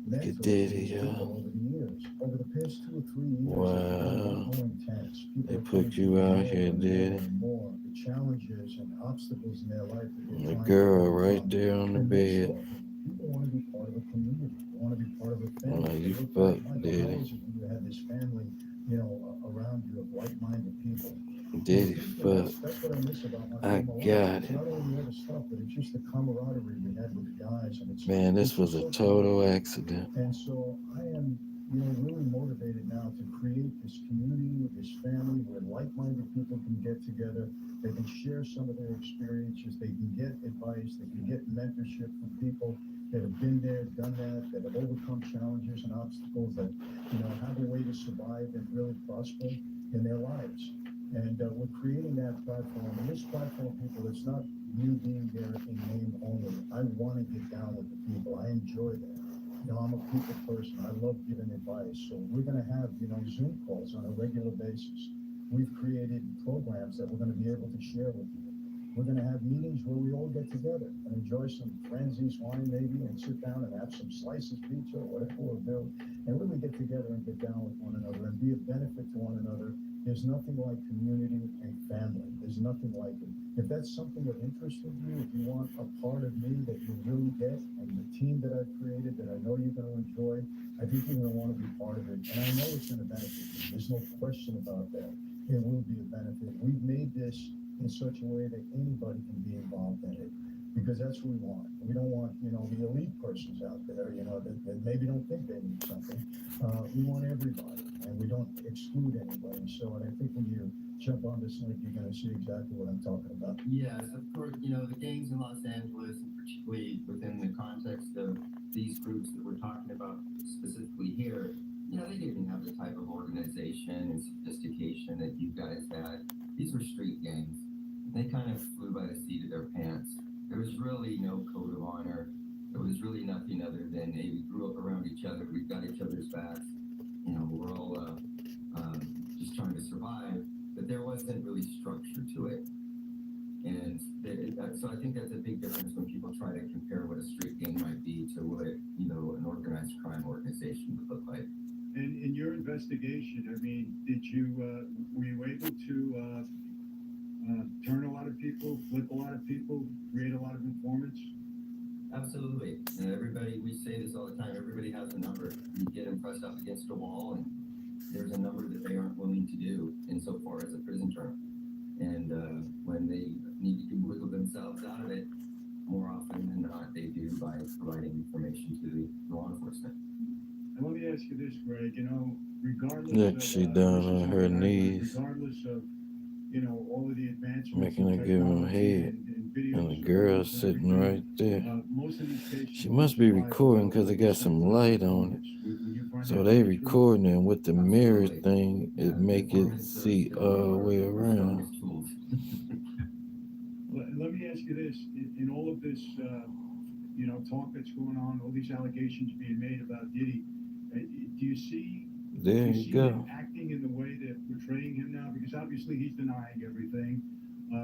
Speaker 3: Look at Diddy, y'all.
Speaker 12: Over the years, over the past 2 or 3 years,
Speaker 3: Wow.
Speaker 12: intense.
Speaker 3: They put you out here, Diddy.
Speaker 12: More the challenges and obstacles in their life.
Speaker 3: The girl right there on the bed.
Speaker 12: People want to be part of a community. They want to be part of a family.
Speaker 3: Well, you
Speaker 12: Look,
Speaker 3: fucked,
Speaker 12: Michael,
Speaker 3: Diddy.
Speaker 12: how is it when you had this family, you know, around you of like-minded people?
Speaker 3: Diddy, fuck.
Speaker 12: That's what I miss about my
Speaker 3: I
Speaker 12: former life.
Speaker 3: got
Speaker 12: It's
Speaker 3: it.
Speaker 12: not only the other stuff, but it's just the camaraderie we had with the guys. And it's,
Speaker 3: Man, this
Speaker 12: it's
Speaker 3: was
Speaker 12: just
Speaker 3: a
Speaker 12: so
Speaker 3: total
Speaker 12: cool.
Speaker 3: accident.
Speaker 12: And so I am, you know, really motivated now to create this community, this family where like-minded people can get together. They can share some of their experiences. They can get advice. They can get mentorship from people that have been there, done that have overcome challenges and obstacles, that, you know, have a way to survive and really prosper in their lives. And we're creating that platform. And this platform, people, it's not me being there in name only. I want to get down with the people. I enjoy that. You know, I'm a people person. I love giving advice. So we're going to have, you know, Zoom calls on a regular basis. We've created programs that we're going to be able to share with you. We're going to have meetings where we all get together and enjoy some Franzese wine maybe and sit down and have some slices pizza or whatever we'll do and really get together and get down with one another and be a benefit to one another. There's nothing like community and family. There's nothing like it. If that's something of interest to you, if you want a part of me that you really get and the team that I've created that I know you're going to enjoy, I think you're going to want to be part of it. And I know it's going to benefit you. There's no question about that. It will be a benefit. We've made this in such a way that anybody can be involved in it, because that's what we want. We don't want, you know, the elite persons out there, you know, that maybe don't think they need something. We want everybody, and we don't exclude anybody. So, and I think when you jump on this link, you're going to see exactly what I'm talking about.
Speaker 11: Yes, of course, you know, the gangs in Los Angeles, and particularly within the context of these groups that we're talking about specifically here, you know, they didn't have the type of organization and sophistication that you guys had. These were street gangs. They kind of flew by the seat of their pants. There was really no code of honor. There was really nothing other than, hey, we grew up around each other. We've got each other's backs. You know, we're all just trying to survive. But there wasn't really structure to it. And so I think that's a big difference when people try to compare what a street gang might be to what, you know, an organized crime organization would look like.
Speaker 10: And in your investigation, I mean, were you able to turn a lot of people, flip a lot of people, create a lot of informants?
Speaker 11: Absolutely. And everybody, we say this all the time, everybody has a number. You get them pressed up against a wall, and there's a number that they aren't willing to do insofar as a prison term. And when they need to wiggle themselves out of it, more often than not, they do by providing information to the law enforcement.
Speaker 10: And let me ask you this, Greg, you know, regardless
Speaker 3: Look,
Speaker 10: of...
Speaker 3: she down on her knees.
Speaker 10: Regardless of, you know, all of the advancements...
Speaker 3: Making her give him head. And the girl sitting right there. She must be recording because it got some light on it. So they recording, and with the mirror thing, it make it see all the way around.
Speaker 10: Let me ask you this. In all of this, you know, talk that's going on, all these allegations being made about Diddy, do you see...
Speaker 3: There you go.
Speaker 10: Him acting in the way they're portraying him now? Because obviously he's denying everything.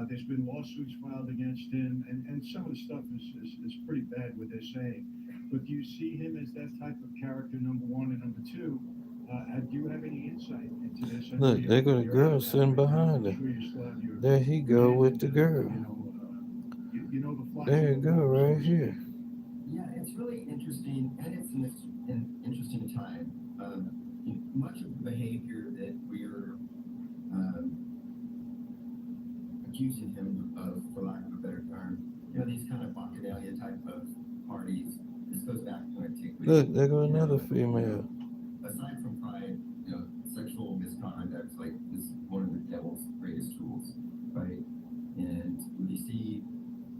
Speaker 10: There's been lawsuits filed against him, and some of the stuff is pretty bad what they're saying. But do you see him as that type of character, number one? And number two, Do you have any insight into this?
Speaker 3: Look, there go the girl sitting behind her. There he go with the girl. There you go, right here.
Speaker 11: Yeah, it's really interesting, and it's an interesting time. Much of the behavior that we're accusing him of, for lack of a better term, these kind of bacchanalia type of parties, this goes back to antiquity.
Speaker 3: Look, there go another female.
Speaker 11: Aside from pride, sexual misconduct, like, is one of the devil's greatest tools, right? And we see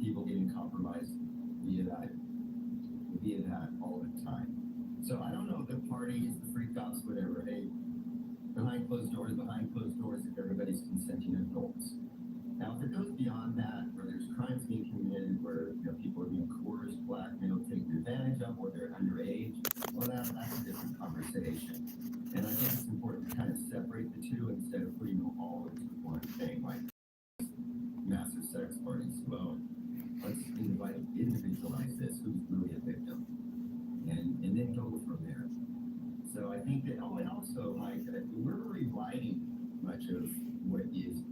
Speaker 11: people getting compromised via that all the time. So I don't know, the parties, the freak offs, whatever, hey, behind closed doors, if everybody's consenting adults. Now, if it goes beyond that, where there's crimes being committed, where people are being coerced, blackmailed, taken advantage of, or they're underage, well, that's a different conversation. And I think it's important to kind of separate the two instead of putting them all into one thing, like massive sex parties. Well, let's individualize this, who's really a victim, and then go from there. So I think that, and also, like, we're rewriting much of what is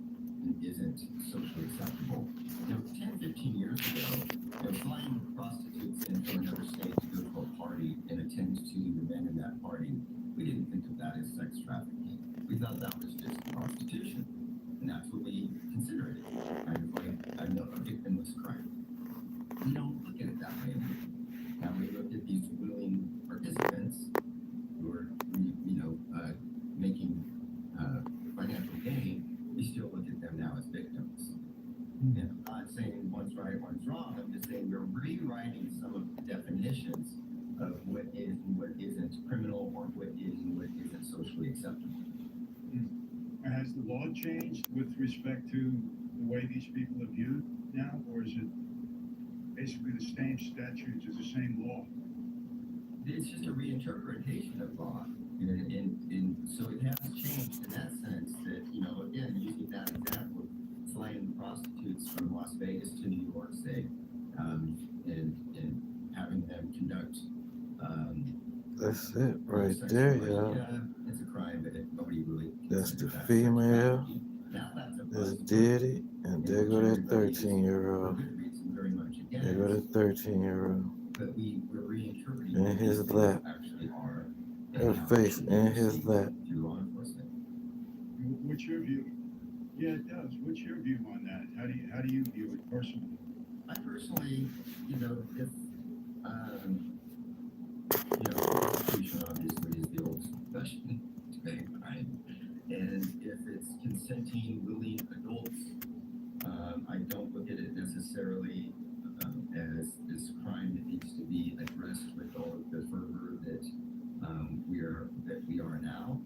Speaker 11: and isn't socially acceptable. 10, 15 years ago, flying prostitutes in from another state to go to a party and attend to the men in that party, we didn't think of that as sex trafficking. We thought that was just prostitution, and that's what we considered it, kind of like a victimless crime. We don't look at it that way anymore. Now we look at these willing participants who are, making financial gain. We still look at them now as victims. And I'm not saying one's right, one's wrong. I'm just saying we're rewriting some of the definitions of what is and what isn't criminal, or what is and what isn't socially acceptable.
Speaker 10: Has the law changed with respect to the way these people are viewed now, or is it basically the same statutes as the same law?
Speaker 11: It's just a reinterpretation of law. And so it has changed in that sense that, again, using that example, flying prostitutes from Las Vegas to New York, say, and having them conduct.
Speaker 3: That's it right there, y'all.
Speaker 11: Yeah, it's a crime, but nobody really.
Speaker 3: That's the female. That's Diddy, and there go that 13-year-old. There go that 13-year-old.
Speaker 11: But we're reinterpreting
Speaker 3: in his lap.
Speaker 11: Actually are.
Speaker 3: Her face in his lap.
Speaker 10: What's your view? Yeah, it does. What's your view on that? How do you view it personally?
Speaker 11: I personally, if prostitution obviously is the old fashioned debate, right? And if it's consenting, willing adults, I don't look at it necessarily as this crime that needs to be addressed with all of the fervor that we are now.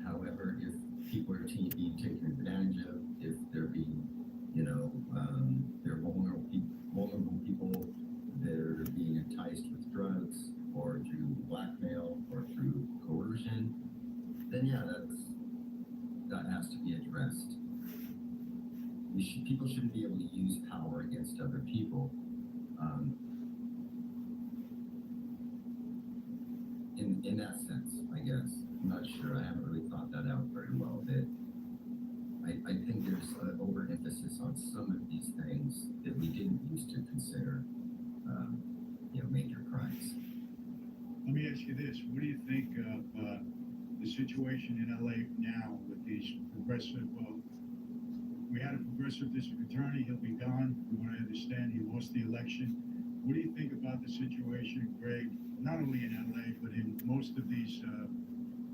Speaker 11: However, if people are being taken advantage of, if they're being, they're vulnerable people that are being enticed with drugs or through blackmail or through coercion, then yeah, that has to be addressed. People shouldn't be able to use power against other people. In that sense, I guess. I'm not sure. I haven't really thought that out very well. That I think there's an overemphasis on some of these things that we didn't used to consider, major crimes.
Speaker 10: Let me ask you this: what do you think of the situation in LA now with these progressive? We had a progressive district attorney. He'll be gone. From what I understand, he lost the election. What do you think about the situation, Greg? Not only in LA, but in most of these,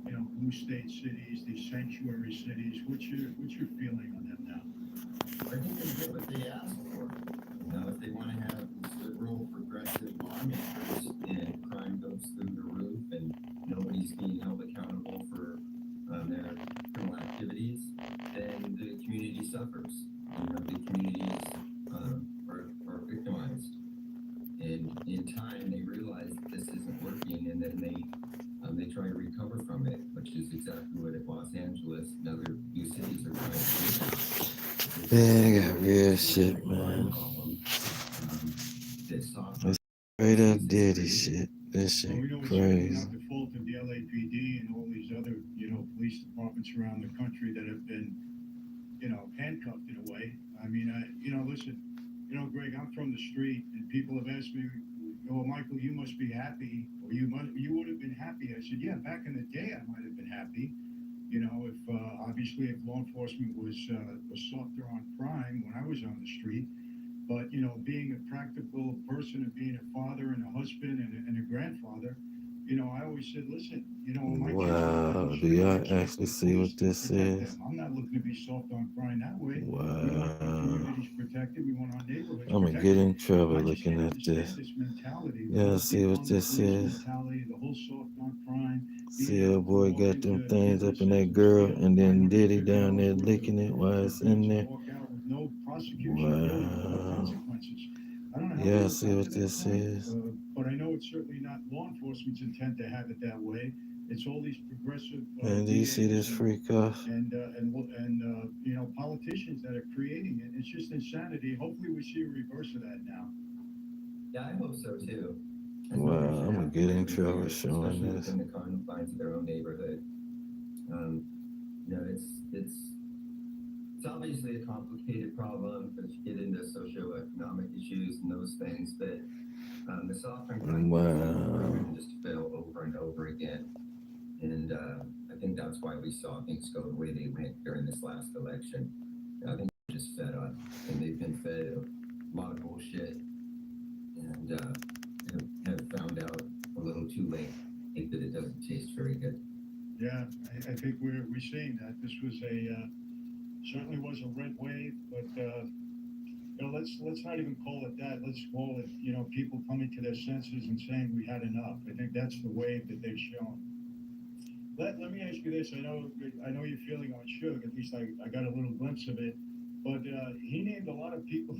Speaker 10: blue state cities, these sanctuary cities. What's your feeling on them now?
Speaker 11: I think they get what they asked for. If they want to have liberal, progressive lawmakers and crime goes through the roof and nobody's being held accountable for their criminal activities, then the community suffers. The communities are victimized. And in time, they realize that this isn't working, and then they try to recover from it, which is exactly what Los Angeles and other new cities are trying to do.
Speaker 3: Yeah, I got real shit, man. It's straight up Diddy shit. This shit
Speaker 10: We know it's
Speaker 3: crazy.
Speaker 10: not the fault of the LAPD and all these police departments around the country that have been, handcuffed in a way. I mean, listen, Greg, I'm from the street, and people have asked me, "Oh, Michael, you must be happy, or you would have been happy." I said, "Yeah, back in the day, I might have been happy. If obviously if law enforcement was softer on crime when I was on the street, but being a practical person and being a father and a husband and a grandfather, I always said, listen, when my kids go down
Speaker 3: Wow,
Speaker 10: the
Speaker 3: do
Speaker 10: street, I
Speaker 3: y'all
Speaker 10: check
Speaker 3: actually
Speaker 10: with
Speaker 3: see
Speaker 10: police
Speaker 3: what
Speaker 10: to
Speaker 3: this
Speaker 10: protect
Speaker 3: is?
Speaker 10: them. I'm not looking to be soft on crime that way. We want our
Speaker 3: Wow.
Speaker 10: communities protected. We want our neighborhoods
Speaker 3: I'm gonna get
Speaker 10: protected.
Speaker 3: in trouble
Speaker 10: I just
Speaker 3: looking
Speaker 10: can't
Speaker 3: at this.
Speaker 10: understand this mentality, the
Speaker 3: Y'all
Speaker 10: whole
Speaker 3: see what
Speaker 10: defund the
Speaker 3: this
Speaker 10: police
Speaker 3: is?
Speaker 10: mentality, the whole soft on crime, being
Speaker 3: See,
Speaker 10: able
Speaker 3: old
Speaker 10: to
Speaker 3: boy
Speaker 10: walk
Speaker 3: got them
Speaker 10: into
Speaker 3: things up in that
Speaker 10: businesses and
Speaker 3: girl,
Speaker 10: steal
Speaker 3: and then Diddy down there
Speaker 10: $550
Speaker 3: licking it while it's in there.
Speaker 10: walk out with no prosecution, really, no
Speaker 3: Wow.
Speaker 10: consequences. I don't know how
Speaker 3: Yeah,
Speaker 10: we
Speaker 3: see
Speaker 10: got
Speaker 3: what
Speaker 10: to that
Speaker 3: this
Speaker 10: point,
Speaker 3: is?
Speaker 10: but I know it's certainly not law enforcement's intent to have it that way. It's all these progressive
Speaker 3: Man, do you see this
Speaker 10: DAs
Speaker 3: freak off?
Speaker 10: and politicians that are creating it. It's just insanity. Hopefully, we see a reverse of that now.
Speaker 11: Yeah, I hope so too.
Speaker 3: Wow, I'm gonna get in trouble showing
Speaker 11: especially
Speaker 3: this.
Speaker 11: within the confines of their own neighborhood. It's obviously a complicated problem because you get into socioeconomic issues and those things, but the soft on crime program just fail over and over again. And I think that's why we saw things go the way they went during this last election. I think they're just fed up, and they've been fed a lot of bullshit, and have found out a little too late that it doesn't taste very good.
Speaker 10: Yeah, I think we're seeing that. This was certainly was a red wave, but let's not even call it that. Let's call it people coming to their senses and saying we had enough. I think that's the wave that they've shown. Let me ask you this. I know you're feeling on Suge. At least I got a little glimpse of it. But he named a lot of people.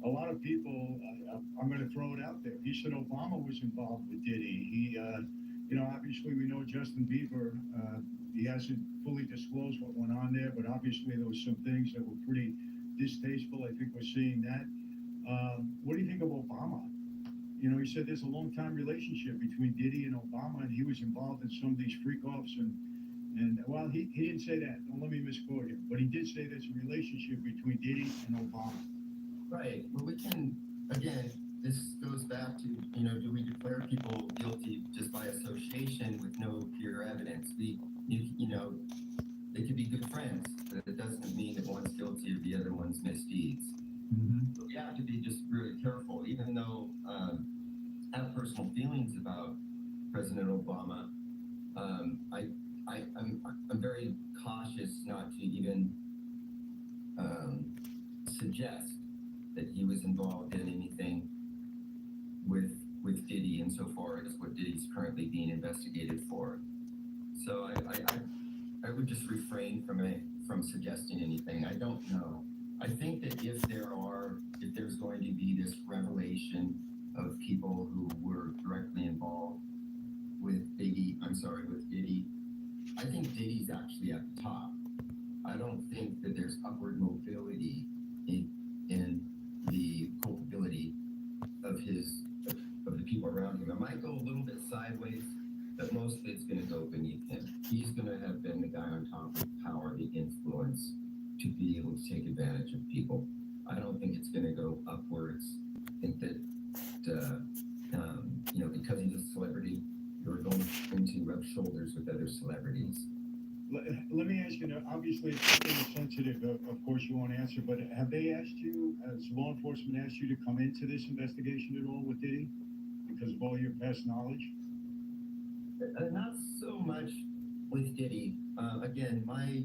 Speaker 10: I'm going to throw it out there. He said Obama was involved with Diddy. He, obviously we know Justin Bieber. He hasn't fully disclosed what went on there, but obviously there was some things that were pretty distasteful. I think we're seeing that. What do you think of Obama? He said there's a long-time relationship between Diddy and Obama, and he was involved in some of these freak-offs. And well, he didn't say that. Don't let me misquote him. But he did say there's a relationship between Diddy and Obama.
Speaker 11: Right. Well, we can, again, this goes back to, do we declare people guilty just by association with no clear evidence? They could be good friends, but it doesn't mean that one's guilty of the other one's misdeeds. So we have to be just really careful, even though I have personal feelings about President Obama. I'm very cautious not to even suggest that he was involved in anything with Diddy insofar as what Diddy's currently being investigated for. So I would just refrain from suggesting anything. I don't know. I think that if there's going to be this revelation of people who were directly involved with Diddy, I think Diddy's actually at the top. I don't think that there's upward mobility in the culpability of the people around him. It might go a little bit sideways, but most of it's going to go beneath him. He's going to have been the guy on top of power, the influence to be able to take advantage of people. I don't think it's going to go upwards. I think that because he's a celebrity, you're going to rub shoulders with other celebrities.
Speaker 10: Let me ask you, obviously it's something sensitive, of course you won't answer, but have they asked you, has law enforcement asked you to come into this investigation at all with Diddy because of all your past knowledge?
Speaker 11: Not so much with Diddy. Again, my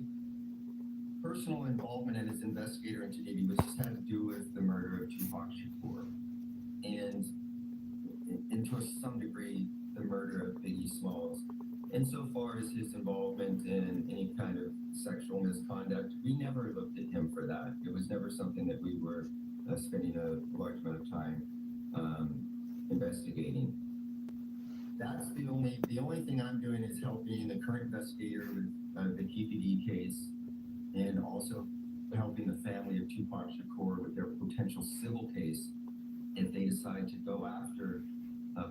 Speaker 11: personal involvement as investigator into Diddy was just had to do with the murder of Tupac Shakur. And to some degree, the murder of Biggie Smalls. Insofar as his involvement in any kind of sexual misconduct, we never looked at him for that. It was never something that we were spending a large amount of time investigating. That's the only thing I'm doing is helping the current investigator with the PPD case, and also helping the family of Tupac Shakur with their potential civil case if they decide to go after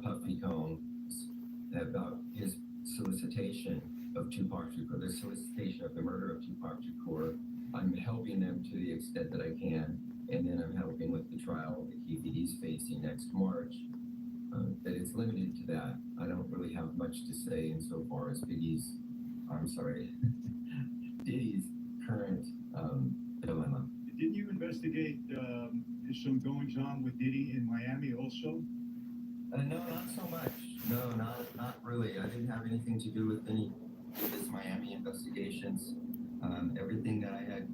Speaker 11: Puffy Combs about his solicitation of Tupac Shakur, the solicitation of the murder of Tupac Shakur. I'm helping them to the extent that I can, and then I'm helping with the trial that he's facing next March. That it's limited to that. I don't really have much to say insofar as Diddy's current dilemma.
Speaker 10: Didn't you investigate some goings on with Diddy in Miami also?
Speaker 11: No, not so much. No, not really. I didn't have anything to do with any of his Miami investigations. Everything that I had,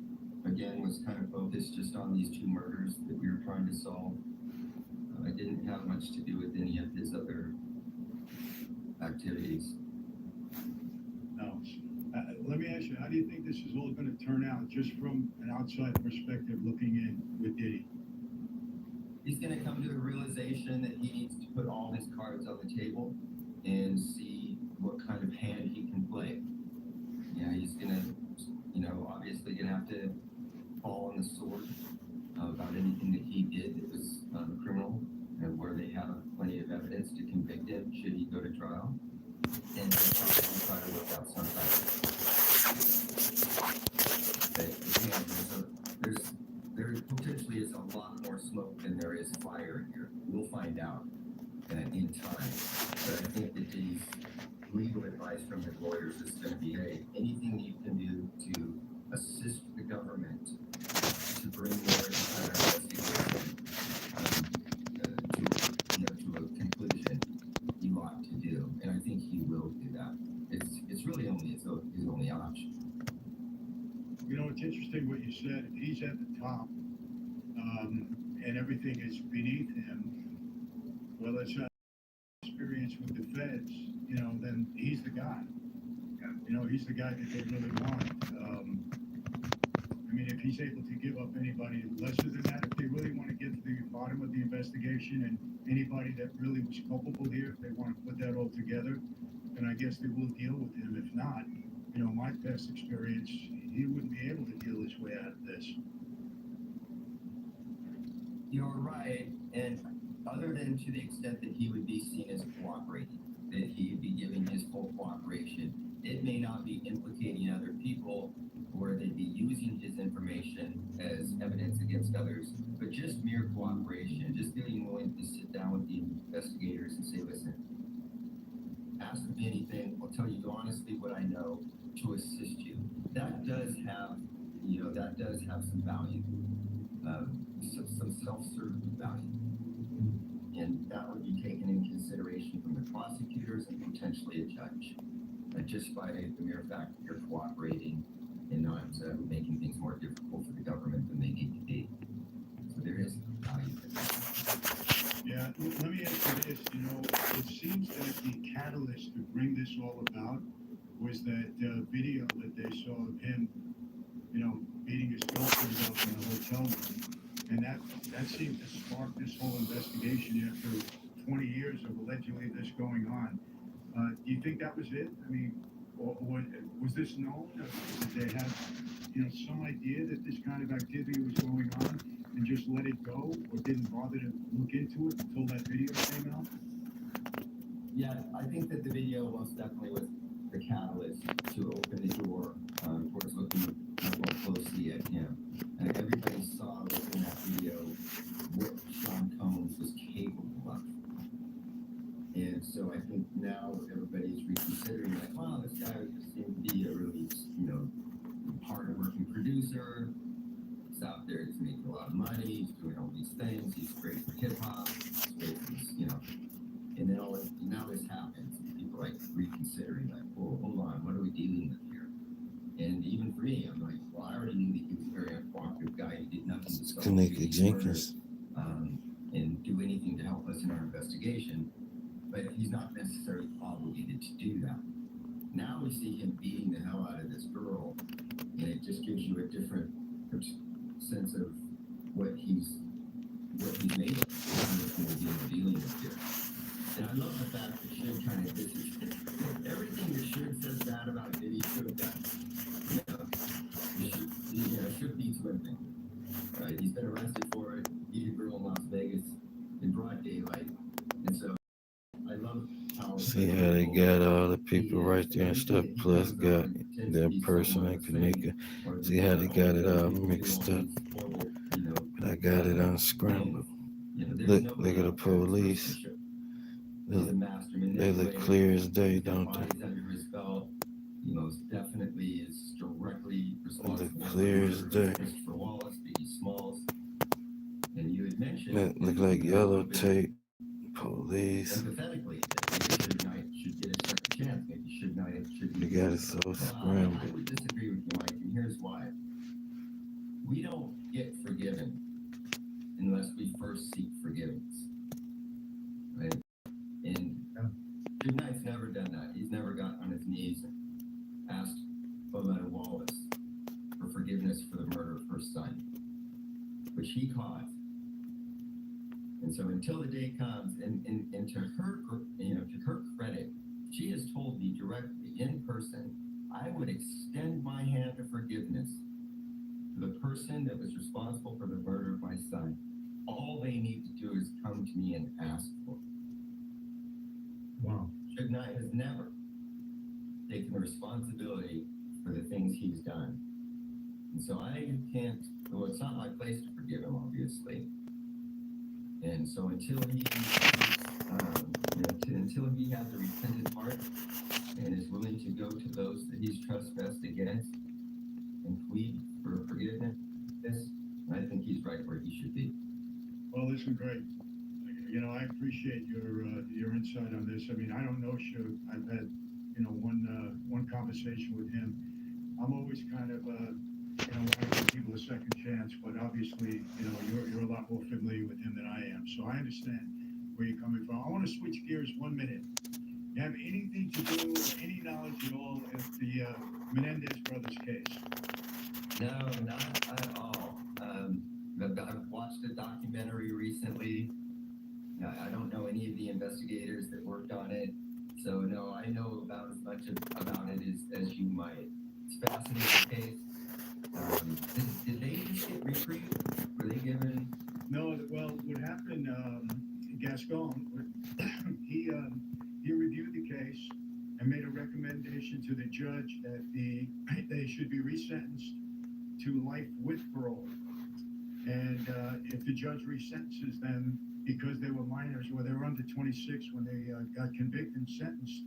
Speaker 11: again, was kind of focused just on these two murders that we were trying to solve. I didn't have much to do with any of his other activities.
Speaker 10: No. Let me ask you, how do you think this is all going to turn out, just from an outside perspective looking in with Diddy?
Speaker 11: He's going to come to the realization that he needs to put all his cards on the table and see what kind of hand he can play. Yeah, he's going to, obviously going to have to fall on the sword about anything that he did that was criminal, and where they have plenty of evidence to convict him should he go to trial. And he'll try to work out some type of. But again, there potentially is a lot more smoke than there is fire here. We'll find out in time. But I think that Diddy's legal advice from his lawyers is going to be, hey, anything you can do to assist the government to bring their entire investigation to a conclusion, you ought to do. And I think he will do that. It's really only his only option.
Speaker 10: It's interesting what you said. If he's at the top and everything is beneath him, well, it's experience with the feds, then he's the guy. He's the guy that they really want. If he's able to give up anybody lesser than that, if they really want to get to the bottom of the investigation and anybody that really was culpable here, if they want to put that all together, then I guess they will deal with him. If not, my past experience, he wouldn't be able to deal his way out of this.
Speaker 11: You're right, and other than to the extent that he would be seen as cooperating, that he would be giving his full cooperation, it may not be implicating other people, or they'd be using his information as evidence against others, but just mere cooperation, just being willing to sit down with the investigators and say, listen, ask me anything, I'll tell you honestly what I know to assist you. That does have, some value, some self-serving value. And that would be taken in consideration from the prosecutors and potentially a judge, just by the mere fact that you're cooperating and not making things more difficult for the government than they need to be. So there is value to that.
Speaker 10: Yeah, let me ask you this. It seems that the catalyst to bring this all about was that video that they saw of him, beating his girlfriend up in the hotel room. And that seemed to spark this whole investigation after 20 years of allegedly this going on. Do you think that was it? Or was this known? Did they have, some idea that this kind of activity was going on and just let it go, or didn't bother to look into it until that video came out?
Speaker 11: Yeah, I think that the video most definitely was the catalyst to open the door towards looking more closely at him. And everybody saw within that video what Sean Combs was capable of. And so I think now everybody's reconsidering, like, wow, this guy just seemed to be a really, hard-working producer. He's out there, he's making a lot of money, he's doing all these things, he's great for hip-hop, he's great for this, and then now this happens, and people are, reconsidering, whoa, hold on, what are we dealing with here? And even for me, I'm like, well, I already knew that he was a very uncooperative guy. He did nothing to solve
Speaker 3: Kenneka, Jenkins.
Speaker 11: And do anything to help us in our investigation. But he's not necessarily obligated to do that. Now we see him beating the hell out of this girl, and it just gives you a different sense of what he's made of, what he's dealing with here. And I love the fact that Shug kind of everything that Shug says bad about Diddy should have done. Shug beats women. Right? He's been arrested for it. Beat a girl in Las Vegas in broad daylight. And so I love how
Speaker 3: See how they got all the people right there and stuff, plus got that person in Kenneka. See how they got it all mixed up. But I got it unscrambled. Look at the police. They look clear as day, don't they?
Speaker 11: He most definitely is directly responsible
Speaker 3: Look clear as day.
Speaker 11: for Wallace, Biggie Smalls, and you had mentioned
Speaker 3: That look like yellow tape. Police.
Speaker 11: empathetically that maybe Suge Knight should get a second chance. Maybe Suge Knight should
Speaker 3: They
Speaker 11: be.
Speaker 3: got it so
Speaker 11: I
Speaker 3: scrambled.
Speaker 11: would disagree with you, Mike, and here's why. We don't get forgiven unless we first seek forgiveness, right? And Suge Knight's never done that. He's never got on his knees and asked Loretta Wallace for forgiveness for the murder of her son, which he caused. And so until the day comes, and to her, to her credit, she has told me directly in person, I would extend my hand of forgiveness to the person that was responsible for the murder of my son. All they need to do is come to me and ask for it.
Speaker 10: Wow.
Speaker 11: Suge Knight has never taken responsibility for the things he's done. And so I can't, well, it's not my place to forgive him, obviously. And so until he has a repentant heart and is willing to go to those that he's trespassed against and plead for forgiveness, I think he's right where he should be.
Speaker 10: Well, listen, Greg, I appreciate your insight on this. I mean, I don't know Suge. I've had, one conversation with him. I'm always kind of, want to give people a second chance, but obviously, you're a lot more familiar with him than I am. So I understand where you're coming from. I want to switch gears 1 minute. You have anything to do or any knowledge at all of the Menendez brothers case?
Speaker 11: No, not at all. I've watched a documentary recently. I don't know any of the investigators that worked on it. So no, I know about as much about it as you might. It's a fascinating case. Did they just get reprieved? Were they given?
Speaker 10: No, well, what happened, Gascon, he reviewed the case and made a recommendation to the judge that they should be resentenced to life with parole. And if the judge resentences them because they were minors or they were under 26 when they got convicted and sentenced,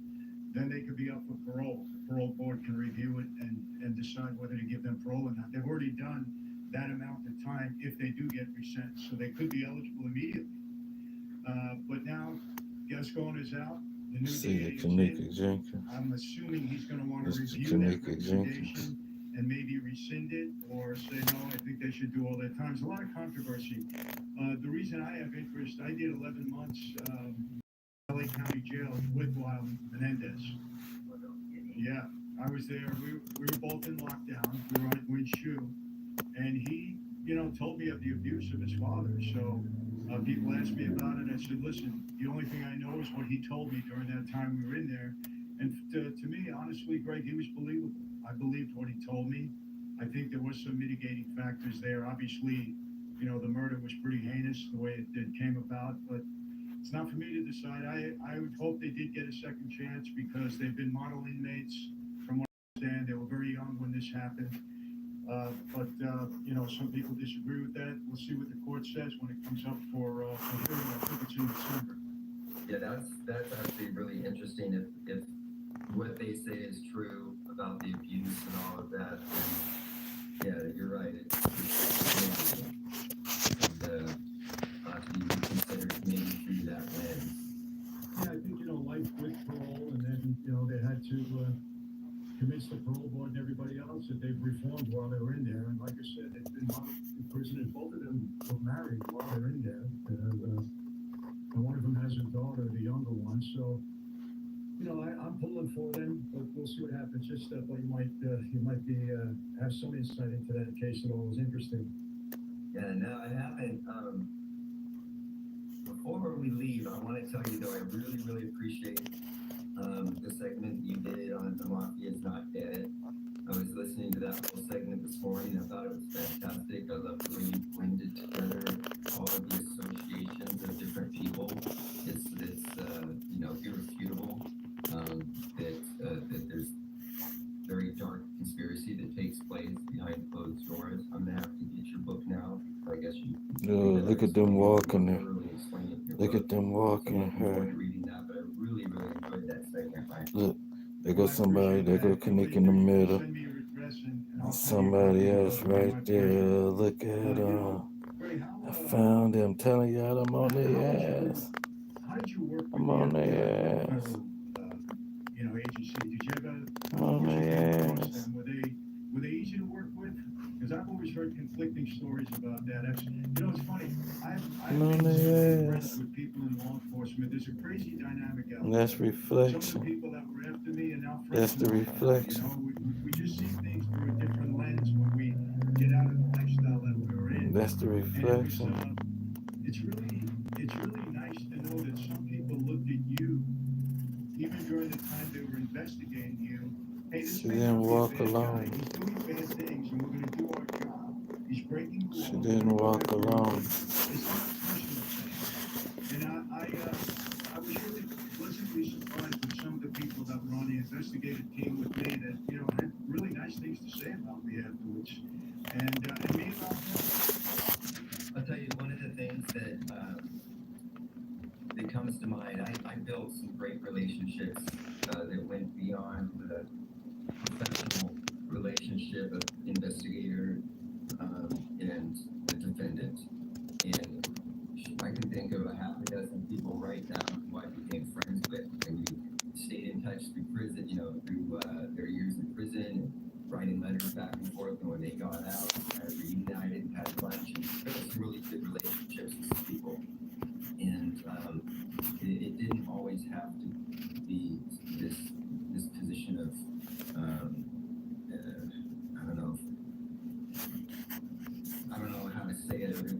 Speaker 10: then they could be up for parole. The parole board can review it and decide whether to give them parole or not. They've already done that amount of time if they do get resentenced, so they could be eligible immediately. But now Gascon is out. The new
Speaker 3: See the
Speaker 10: DA is
Speaker 3: Kenneka
Speaker 10: in.
Speaker 3: Jenkins.
Speaker 10: I'm assuming he's going to want to
Speaker 3: This is
Speaker 10: review that
Speaker 3: Kenneka Jenkins.
Speaker 10: recommendation and maybe rescind it or say, no, I think they should do all their time. There's a lot of controversy. The reason I have interest, I did 11 months LA County Jail with Menendez. Yeah, I was there. We were both in lockdown. We were on Win Shoe. And he, told me of the abuse of his father. So people asked me about it. I said, listen, the only thing I know is what he told me during that time we were in there. And to me, honestly, Greg, he was believable. I believed what he told me. I think there was some mitigating factors there. Obviously, the murder was pretty heinous the way it came about, but it's not for me to decide. I would hope they did get a second chance because they've been model inmates from what I understand. They were very young when this happened. But some people disagree with that. We'll see what the court says when it comes up for hearing. I think it's in December.
Speaker 11: Yeah, that's actually really interesting. If what they say is true about the abuse and all of that, then yeah, you're right. It's and ought to be reconsidered maybe through that lens.
Speaker 10: Yeah, I think, life with parole, and then, they had to convince the parole board and everybody else that they've reformed while they were in there. And like I said, they've been in prison, and both of them were married while they're in there. And one of them has a daughter, the younger one. So, I'm pulling for them, but we'll see what happens. Just but you might have some insight into that case that was interesting.
Speaker 11: Yeah, no, I haven't. Before we leave, I want to tell you though, I really, really appreciate the segment you did on The Mafia is Not Dead. I was listening to that whole segment this morning. I thought it was fantastic. I love the way you blended together all of the associations of different people. It's irrefutable.
Speaker 3: Look at them walking there.
Speaker 11: Thoroughly explain it in your
Speaker 3: Look
Speaker 11: book.
Speaker 3: at them
Speaker 11: So
Speaker 3: walking
Speaker 11: looking forward
Speaker 3: her.
Speaker 11: to reading that, but I really enjoyed that segment, Mike.
Speaker 3: Look, there
Speaker 10: Well,
Speaker 3: goes
Speaker 10: I
Speaker 3: somebody.
Speaker 10: appreciate
Speaker 3: There go
Speaker 10: that. And
Speaker 3: Kenneka in the middle.
Speaker 10: send me your address and I'll
Speaker 3: And
Speaker 10: send you a copy
Speaker 3: somebody
Speaker 10: of the
Speaker 3: else
Speaker 10: book. It'll be my
Speaker 3: right there.
Speaker 10: pleasure.
Speaker 3: Look at
Speaker 10: You know, Ray,
Speaker 3: I found them. Telling y'all I'm on
Speaker 10: how was
Speaker 3: their
Speaker 10: your,
Speaker 3: ass.
Speaker 10: how did you work with
Speaker 3: I'm
Speaker 10: the
Speaker 3: on
Speaker 10: FBI,
Speaker 3: their
Speaker 10: the
Speaker 3: ass.
Speaker 10: federal, agency? Did you ever,
Speaker 3: I'm on
Speaker 10: unfortunately,
Speaker 3: their
Speaker 10: come across
Speaker 3: ass.
Speaker 10: them? Were they easy to work with? Because I've always heard conflicting stories about that. It's funny. I've
Speaker 3: I'm on
Speaker 10: been
Speaker 3: their
Speaker 10: friends
Speaker 3: ass.
Speaker 10: with people in law enforcement. There's a crazy dynamic out
Speaker 3: And
Speaker 10: there.
Speaker 3: that's
Speaker 10: Some of the
Speaker 3: reflection.
Speaker 10: people that were after me are now friends.
Speaker 3: That's the
Speaker 10: of mine.
Speaker 3: reflection.
Speaker 10: We just see things through a different lens when we get out of the lifestyle that we were in.
Speaker 3: That's the
Speaker 10: And
Speaker 3: reflection.
Speaker 10: it's really nice to know that some people looked at you, even during the time they were investigating you. Hey, this
Speaker 3: She
Speaker 10: may
Speaker 3: didn't
Speaker 10: not be a
Speaker 3: walk
Speaker 10: bad guy.
Speaker 3: alone.
Speaker 10: He's doing bad things, and we're going to do our job. He's breaking the law.
Speaker 3: She
Speaker 10: We're
Speaker 3: didn't
Speaker 10: gonna go
Speaker 3: walk
Speaker 10: after him.
Speaker 3: alone.
Speaker 10: It's not a personal thing. And I was really pleasantly surprised with some of the people that were on the investigative team with me that, had really nice things to say about me afterwards. And me about them.
Speaker 11: I'll tell you, one of the things that comes to mind, I built some great relationships that went beyond the professional relationship of investigator and the defendant. And I can think of a half a dozen people right now who I became friends with, and we stayed in touch through prison, through their years in prison, and writing letters back and forth. And when they got out, reunited and had lunch, and built some really good relationships with some people. And it didn't always have to be this position of I don't know how to say it other than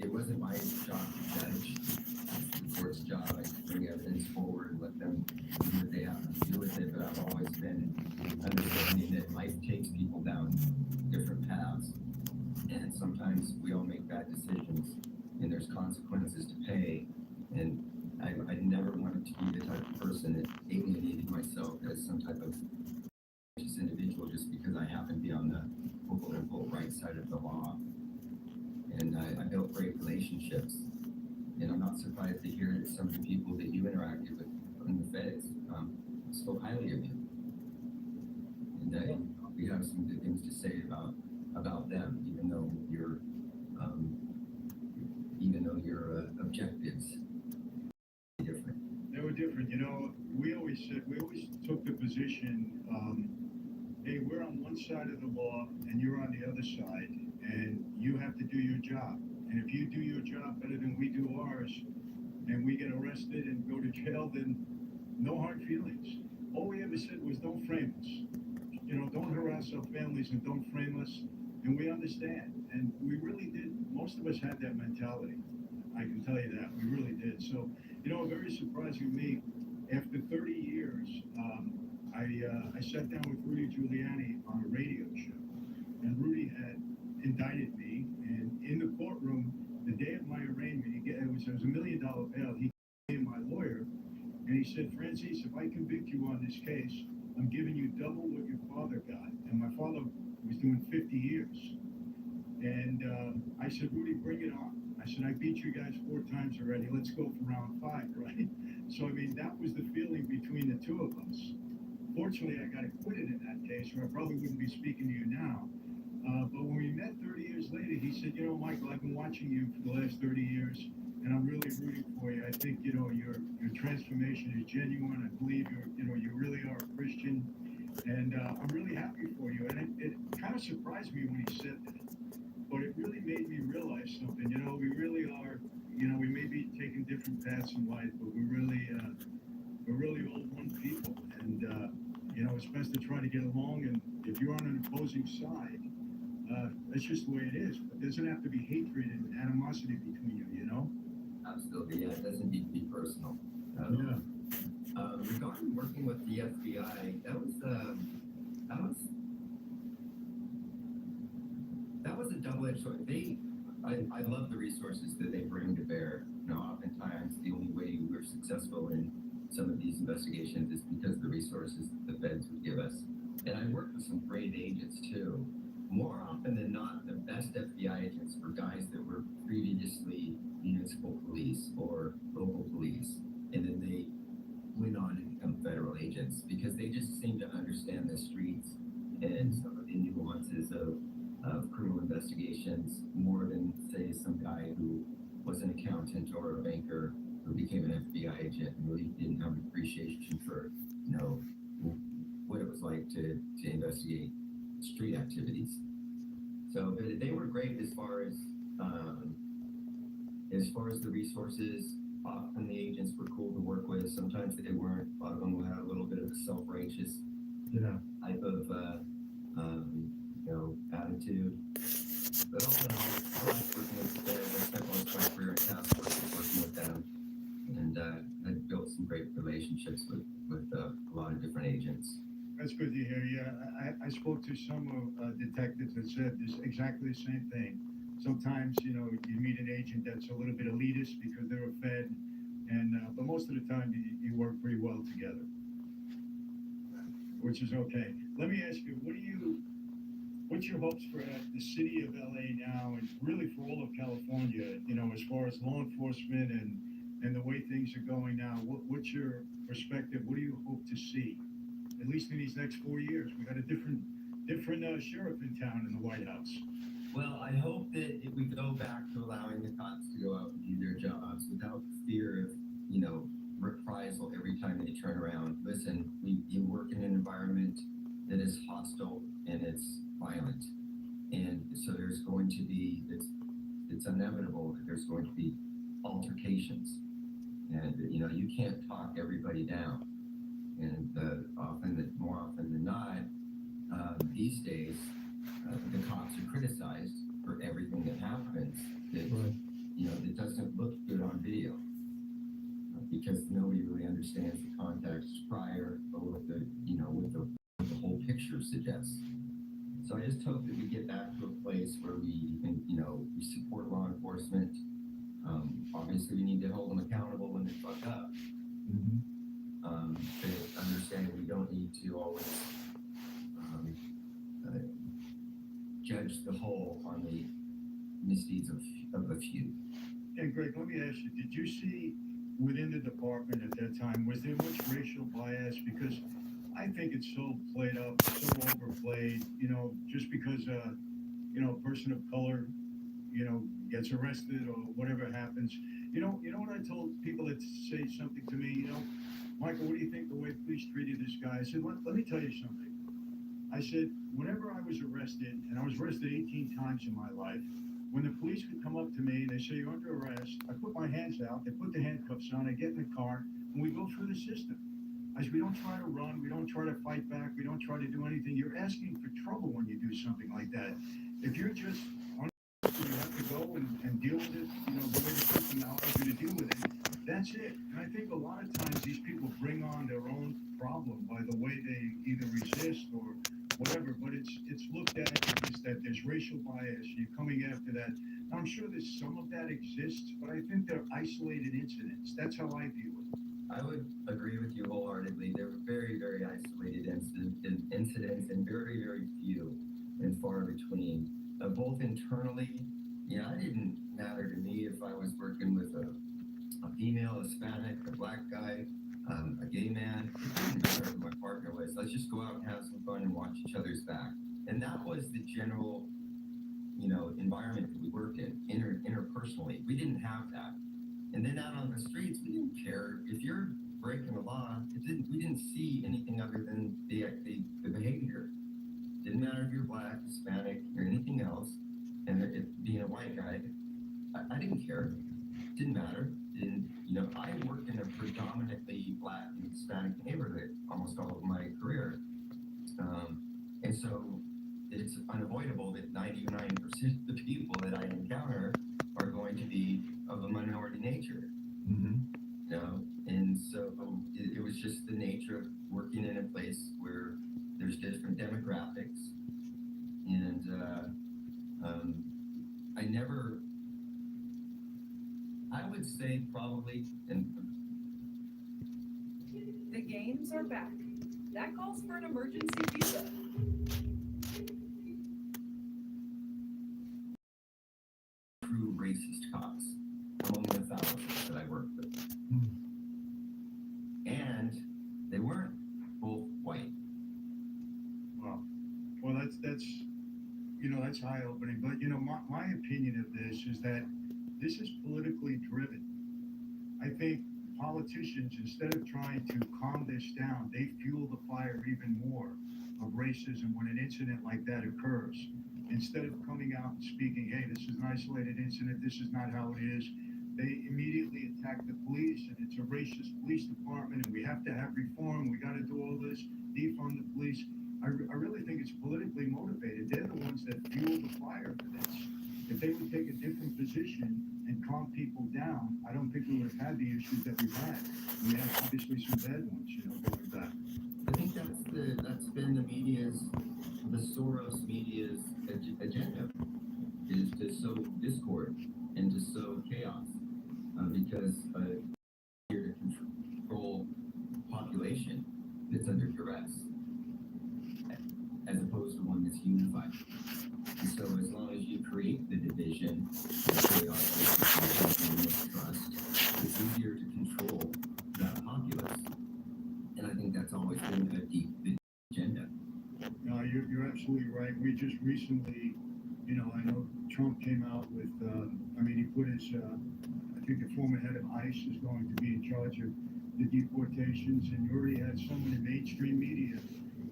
Speaker 11: it wasn't my job to judge. It's the court's job. I bring evidence forward and let them do what they have to do with it. But I've always been understanding that life takes people down different paths, and sometimes we all make bad decisions, and there's consequences to pay. And I never wanted to be the type of person that alienated myself as some type of righteous individual just because I happen to be on the quote-unquote right side of the law. And I built great relationships. And I'm not surprised to hear that some of the people that you interacted with in the feds spoke highly of you. And we have some good things to say about them, even though your objectives are different.
Speaker 10: They were different. We always took the position, hey, we're on one side of the law and you're on the other side, and you have to do your job. And if you do your job better than we do ours, and we get arrested and go to jail, then no hard feelings. All we ever said was don't frame us. Don't harass our families and don't frame us. And we understand. And we really did. Most of us had that mentality. I can tell you that. We really did. So, very surprising to me, after 30 years, I sat down with Rudy Giuliani on a radio show. And Rudy had indicted me. And in the courtroom, the day of my arraignment, it was $1 million bail. He came my lawyer, and he said, Francis, if I convict you on this case, I'm giving you double what your father got. And my father was doing 50 years. And I said, Rudy, bring it on. I said, I beat you guys 4 times already. Let's go for round 5, right? So, that was the feeling between the two of us. Fortunately, I got acquitted in that case, or I probably wouldn't be speaking to you now. But when we met 30 years later, he said, Michael, I've been watching you for the last 30 years, and I'm really rooting for you. I think, your transformation is genuine. I believe you really are a Christian, and I'm really happy for you. And it kind of surprised me when he said that, but it really made me realize something. We really are, we may be taking different paths in life, but we're really all one people. And, it's best to try to get along. And if you're on an opposing side, that's just the way it is. But there doesn't have to be hatred and animosity between you,
Speaker 11: Absolutely, yeah. It doesn't need to be personal. Regarding working with the FBI, that was a double-edged sword. I love the resources that they bring to bear. Oftentimes the only way we're successful in some of these investigations is because of the resources the feds would give us. And I worked with some great agents too. More often than not, the best FBI agents for guys that were previously municipal police or local police, and then they went on to become federal agents because they just seem to understand the streets and some of the nuances of criminal investigations more than, say, some guy who was an accountant or a banker who became an FBI agent and really didn't have an appreciation for, what it was like to investigate street activities. So they were great as far as the resources. Often the agents were cool to work with. Sometimes they weren't. A lot of them had a little bit of a self-righteous type of attitude. But all in all, I liked working with them. I spent most of my career in task forces working with them, and I built some great relationships with a lot of different agents.
Speaker 10: That's good to hear. Yeah, I spoke to some detectives that said this exactly the same thing. Sometimes, you meet an agent that's a little bit elitist because they're a Fed, but most of the time you work pretty well together, which is okay. Let me ask you, what's your hopes for the city of LA now, and really for all of California, as far as law enforcement and the way things are going now? What's your perspective? What do you hope to see, at least in these next 4 years? We got a different sheriff in town in the White House.
Speaker 11: Well, I hope that if we go back to allowing the cops to go out and do their jobs without fear of, reprisal every time they turn around. Listen, you work in an environment that is hostile and it's violent. And so there's going to be, it's inevitable that there's going to be altercations. And, you can't talk everybody down. And more often than not, these days, the cops are criticized for everything that happens that doesn't look good on video because nobody really understands the context prior or what the whole picture suggests. So I just hope that we get back to a place where we support law enforcement. Obviously, we need to hold them accountable when they fuck up. But understanding we don't need to always judge the whole on the misdeeds of a few.
Speaker 10: And Greg, let me ask you, did you see within the department at that time, was there much racial bias? Because I think it's so played up, so overplayed, just because, a person of color, gets arrested or whatever happens. You know what I told people that say something to me, Michael, what do you think the way police treated this guy? I said, let me tell you something. I said, whenever I was arrested, and I was arrested 18 times in my life, when the police would come up to me and they say, you're under arrest, I put my hands out, they put the handcuffs on, I get in the car, and we go through the system. I said, we don't try to run, we don't try to fight back, we don't try to do anything. You're asking for trouble when you do something like that. If you're just you have to go and deal with it, the way the system allows you to deal with it, that's it. And I think a lot of times these people bring on their own problem by the way they either resist or whatever, but it's looked at as that there's racial bias, you're coming after that. I'm sure that some of that exists, but I think they're isolated incidents. That's how I view it.
Speaker 11: I would agree with you wholeheartedly. There were very, very isolated incidents and very, very few and far between. Both internally, it didn't matter to me if I was working with a female, a Hispanic, a black guy, a gay man. It didn't matter who my partner was. Let's just go out and have some fun and watch each other's back. And that was the general, environment that we worked in, interpersonally. We didn't have that. And then out on the streets, we didn't care. If you're breaking the law, we didn't see anything other than the behavior. Didn't matter if you're black, Hispanic, or anything else. And it being a white guy, I didn't care. Didn't matter. I worked in a predominantly black and Hispanic neighborhood almost all of my career. And so it's unavoidable that 99% of the people that I encounter are going to be of a minority nature. And so it was just the nature of working in a place where there's different demographics. And I would say probably, and
Speaker 13: the games are back. That calls for an emergency visa.
Speaker 10: it's eye-opening, but you know, my opinion of this is that this is politically driven. I think politicians, instead of trying to calm this down, they fuel the fire even more of racism when an incident like that occurs. Instead of coming out and speaking, hey, this is an isolated incident, this is not how it is, they immediately attack the police, and it's a racist police department, and we have to have reform, we got to do all this, defund the police. I really think it's politically motivated. They're the ones that fuel the fire for this. If they would take a different position and calm people down, I don't think we would have had the issues that we've had. We had obviously some bad ones, you know, going back.
Speaker 11: I think that's been the Soros media's agenda, is to sow discord and to sow chaos, because here to control population that's under duress, as opposed to one that's unified. And so as long as you create the division, the chaos, and mistrust, it's easier to control that populace. And I think that's always been a deep agenda.
Speaker 10: No, you're absolutely right. We just recently, you know, I know Trump came out with, he put his, I think the former head of ICE is going to be in charge of the deportations, and you already had someone in mainstream media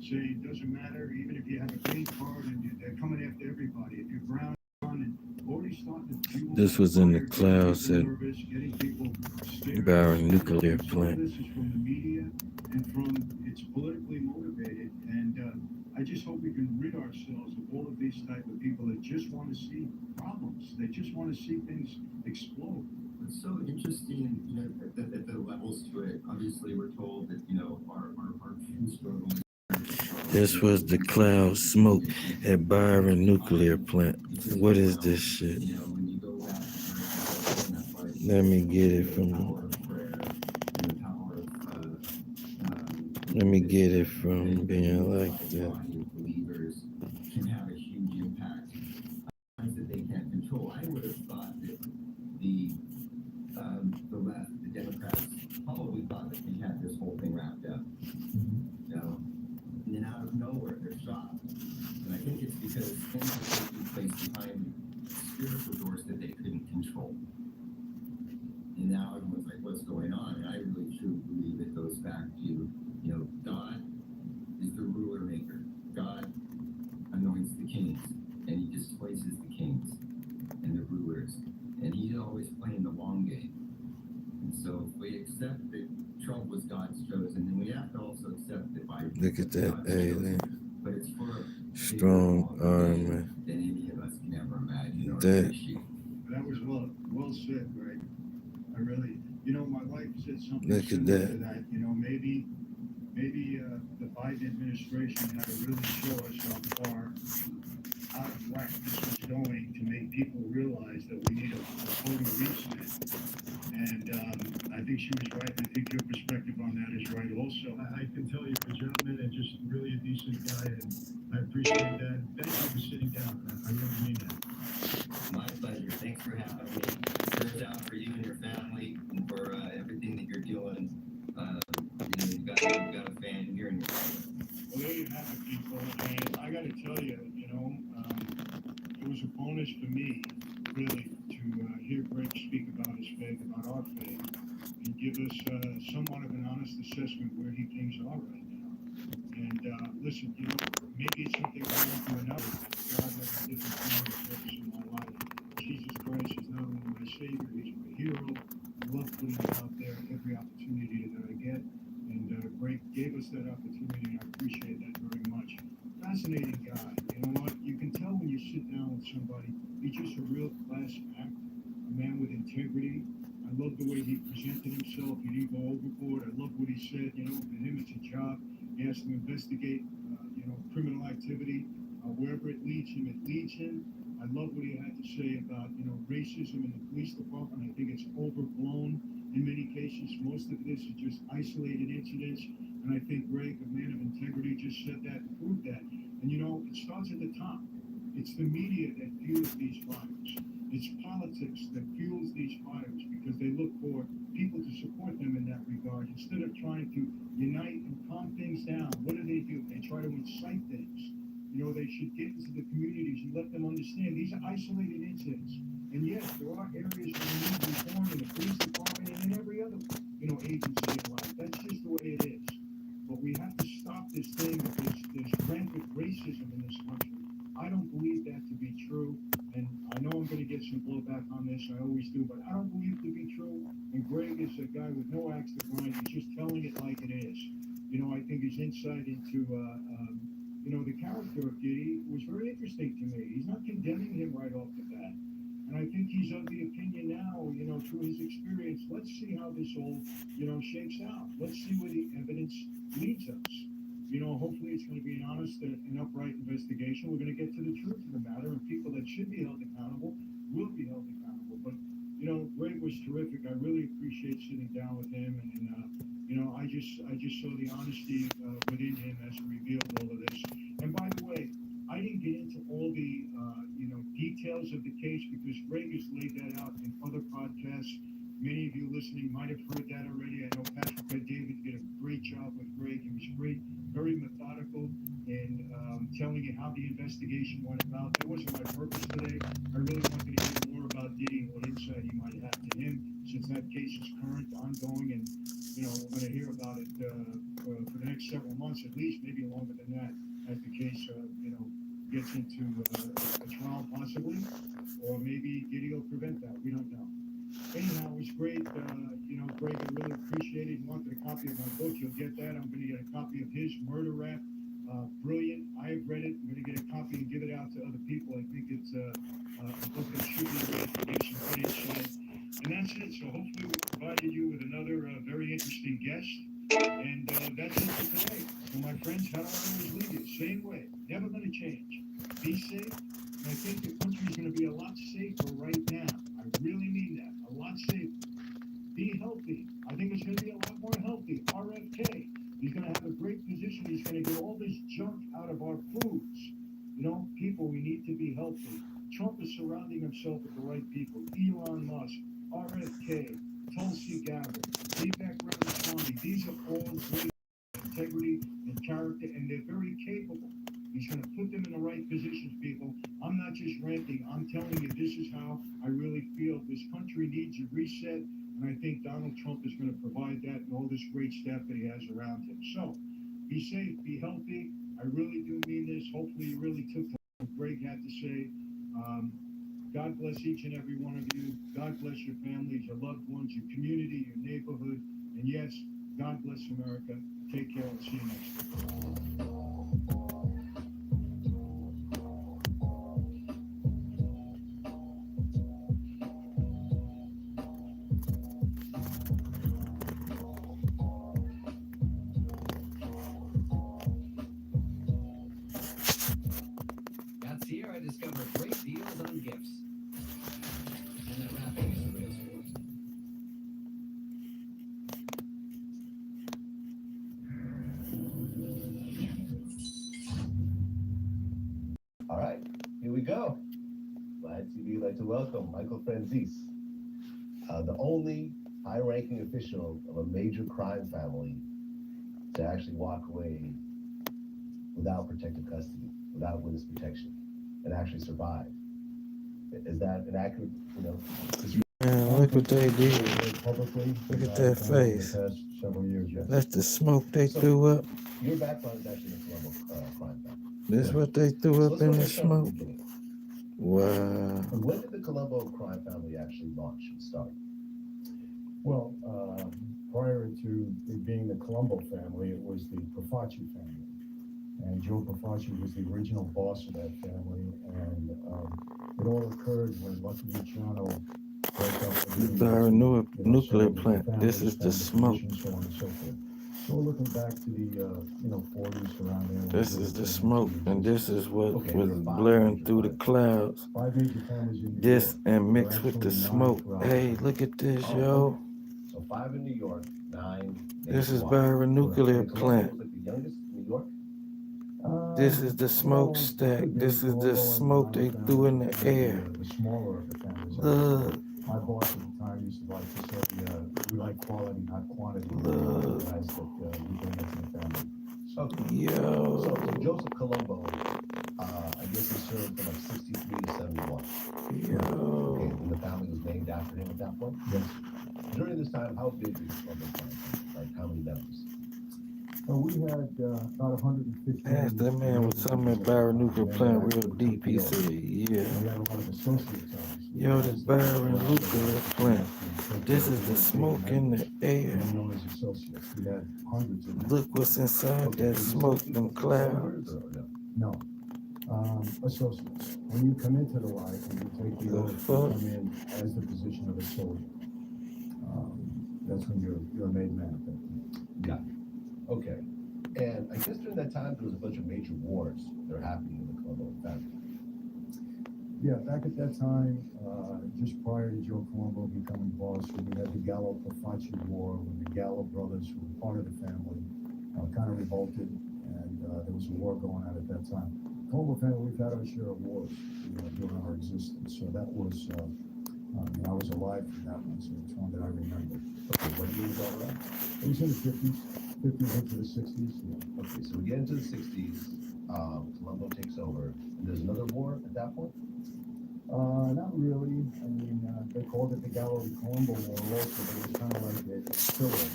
Speaker 10: saying it doesn't matter, even if you have a green card, and they're coming after everybody. If you're brown, and already starting to fuel.
Speaker 3: This was in the clouds at
Speaker 10: getting people scared.
Speaker 3: Barron nuclear
Speaker 10: Some of
Speaker 3: plant.
Speaker 10: this is from the media and from it's politically motivated, and I just hope we can rid ourselves of all of these type of people that just want to see problems. They just want to see things explode.
Speaker 11: It's so interesting, you know, at the levels to it. Obviously, we're told that, you know, our true struggle is.
Speaker 3: This was the cloud smoke at Byron nuclear plant. What is this shit? Let me get it from. Let me get it from being like that.
Speaker 11: Believers can have a huge impact. Things that they can't control. I would have thought that the left, the Democrats, probably thought that they had this whole thing wrapped up. You know, and then out of nowhere they're shocked. And I think it's because things are taking place behind spiritual doors that they couldn't control. And now everyone's like, what's going on? And I really truly believe it goes back to, you know, God is the ruler maker. God anoints the kings, and he displaces the kings and the rulers. And he's always playing the long game. And so if we accept that Trump was God's chosen, then we have to also accept that Biden.
Speaker 3: Look at that alien.
Speaker 11: But it's for
Speaker 3: Strong arm.
Speaker 11: than any of us can ever imagine or
Speaker 3: That.
Speaker 11: appreciate.
Speaker 10: That was well said, Greg. I really, you know, my wife said something
Speaker 3: Look at
Speaker 10: similar
Speaker 3: that.
Speaker 10: to that. You know, maybe the Biden administration had to really show us how far out of whack this was going to make people realize that we need a total reset. And I think she was right. I think your perspective on that is right also. I can tell you're a gentleman and just really a decent guy, and I appreciate that. Thank you for sitting down. I really mean that.
Speaker 11: My pleasure. Thanks for having me. Turns out for you and your family and for everything that you're doing. You know, you've got a fan here in your life.
Speaker 10: Well, there you have it, people. And I got to tell you, you know, it was a bonus for me, really, to hear Greg speak about his faith, about our faith, and give us somewhat of an honest assessment where things are right now. And listen, you know, maybe it's something I want to another. God has a different plan and purpose in my life. Jesus Christ is not only my Savior, he's my hero. I love putting it out there every opportunity that I get. And Greg gave us that opportunity, and I appreciate that very much. Fascinating guy. You know what? You can tell when you sit down with somebody, he's just a real class act, a man with integrity. I love the way he presented himself. He didn't go overboard. I love what he said. You know, for him, it's a job. He has to investigate, criminal activity. Wherever it leads him, it leads him. I love what he had to say about, racism in the police department. I think it's overblown in many cases. Most of this is just isolated incidents. And I think Greg, a man of integrity, just said that and proved that. And, it starts at the top. It's the media that fuels these fires. It's politics that fuels these fires because they look for people to support them in that regard. Instead of trying to unite and calm things down, what do? They try to incite things. they should get into the communities and let them understand these are isolated incidents. And yes, there are areas where we need reform in the police department and in every other, agency in life. That's just the way it is. But we have to stop this thing that there's rampant racism in this country. I don't believe that to be true. And I know I'm going to get some blowback on this. I always do, but I don't believe it to be true. And Greg is a guy with no axe to grind. He's just telling it like it is. I think his insight into, the character of Diddy was very interesting to me. He's not condemning him right off the bat. And I think he's of the opinion now, through his experience, let's see how this all, shakes out. Let's see where the evidence leads us. Hopefully it's going to be an honest and upright investigation. We're going to get to the truth of the matter, and people that should be held accountable will be held accountable. But, Greg was terrific. I really appreciate sitting down with him, and I just saw the honesty within him as he revealed all of this. And by the way, I didn't get into all the, details of the case because Greg has laid that out in other podcasts. Many of you listening might have heard that already. I know Patrick David did a great job with Greg. He was great, very methodical in telling you how the investigation went about. That wasn't my purpose today. I really wanted to hear more about Diddy and what insight he might have to him, since that case is current, ongoing, and we're going to hear about it for the next several months at least, maybe longer than that, as the case gets into a trial possibly, or maybe Diddy will prevent that. We don't know. Anyhow, it was great. Greg, I really appreciate it. You wanted a copy of my book, you'll get that. I'm going to get a copy of his Murder Rap. Brilliant. I have read it. I'm going to get a copy and give it out to other people. I think it's a book that should be read to give some good insight. And that's it. So hopefully we provided you with another very interesting guest. And that's it for today. So my friends, how do I always leave you? Same way. Never going to change. Be safe. And I think the country's going to be a lot safer right now. I really mean that. A lot safer. Be healthy. I think it's going to be a lot more healthy. RFK. He's going to have a great position. He's going to get all this junk out of our foods. People, we need to be healthy. Trump is surrounding himself with the right people. Elon Musk, RFK, Tulsi Gabbard, Vivek Ramaswamy. These are all great integrity and character, and they're very capable. He's going to put them in the right positions, people. I'm not just ranting. I'm telling you, this is how I really feel. This country needs a reset, and I think Donald Trump is going to provide that and all this great staff that he has around him. So, be safe, be healthy. I really do mean this. Hopefully you really took what Greg had to say. God bless each and every one of you. God bless your families, your loved ones, your community, your neighborhood. And yes, God bless America. Take care and see you next time.
Speaker 14: That's here I discovered great deals on gifts. And that wrapping is the real sport.
Speaker 15: All right, here we go. Live TV would like to welcome Michael Franzese, the only high-ranking official of a major crime family to actually walk away without protective custody, without witness protection, and actually survive. Is that an accurate,
Speaker 3: Man, look what they did. Look at that face. That's the smoke they threw up.
Speaker 15: Your background is actually in Colombo crime family.
Speaker 3: This what they threw up in the smoke. Wow.
Speaker 15: When did the Colombo crime family actually launch and start?
Speaker 12: Well, prior to it being the Colombo family, it was the Profaci family. And Joe Profaci was the original boss of that family. And it all occurred when Lucky Luciano broke up with
Speaker 3: the nuclear plant. This is the smoke.
Speaker 12: So on and so forth. So we're looking back to the 40s around there.
Speaker 3: This is the smoke, and this is what was blaring through the clouds. This and mixed with the smoke. Hey, look at this, yo.
Speaker 15: So 5 in New York, 9.
Speaker 3: This is by a nuclear plant.
Speaker 15: The youngest in New York?
Speaker 3: This is the smokestack. This is the smoke they threw in the air.
Speaker 12: The smaller of the families.
Speaker 3: Look.
Speaker 12: My boss at the time used to like to say, we like quality, not quantity.
Speaker 3: Look.
Speaker 12: Guys that we bring into the family.
Speaker 15: So,
Speaker 3: yo.
Speaker 15: So Joseph Colombo guess he served from like 63 to 71.
Speaker 3: Yo.
Speaker 15: Okay, and the family was named after him at that point?
Speaker 12: Yes.
Speaker 15: During this time, how big was Columbus Fire? Like, how many members?
Speaker 12: We had about 150.
Speaker 3: Ask that man was something about Barra nuclear plant real deep. He said, yeah.
Speaker 12: We had a lot of associates.
Speaker 3: Yo, the Barra nuclear plant. This is the smoke in the air.
Speaker 12: Known as associates. We had hundreds of them.
Speaker 3: Look what's inside that smoke, them clouds.
Speaker 12: No. Associates. When you come into the life and you take the oath, you come in as the position of a soldier. That's when you're a made man.
Speaker 15: Got it. Okay. And I guess during that time, there was a bunch of major wars that were happening in the Colombo family.
Speaker 12: Yeah, back at that time, just prior to Joe Colombo becoming boss, we had the Gallo-Profaci War, when the Gallo brothers, who were part of the family, kind of revolted, and there was a war going on at that time. Colombo family, we've had our share of wars during our existence, so that was, I was alive for that one, so it's one that I remember.
Speaker 15: Okay, what year was all that?
Speaker 12: It was in the 50s into the 60s.
Speaker 15: Yeah. Okay, so we get into the 60s, Colombo takes over, and there's another war at that point?
Speaker 12: Not really. I mean, they called it the Gallo-Colombo War also, but it was kind of like a spillover.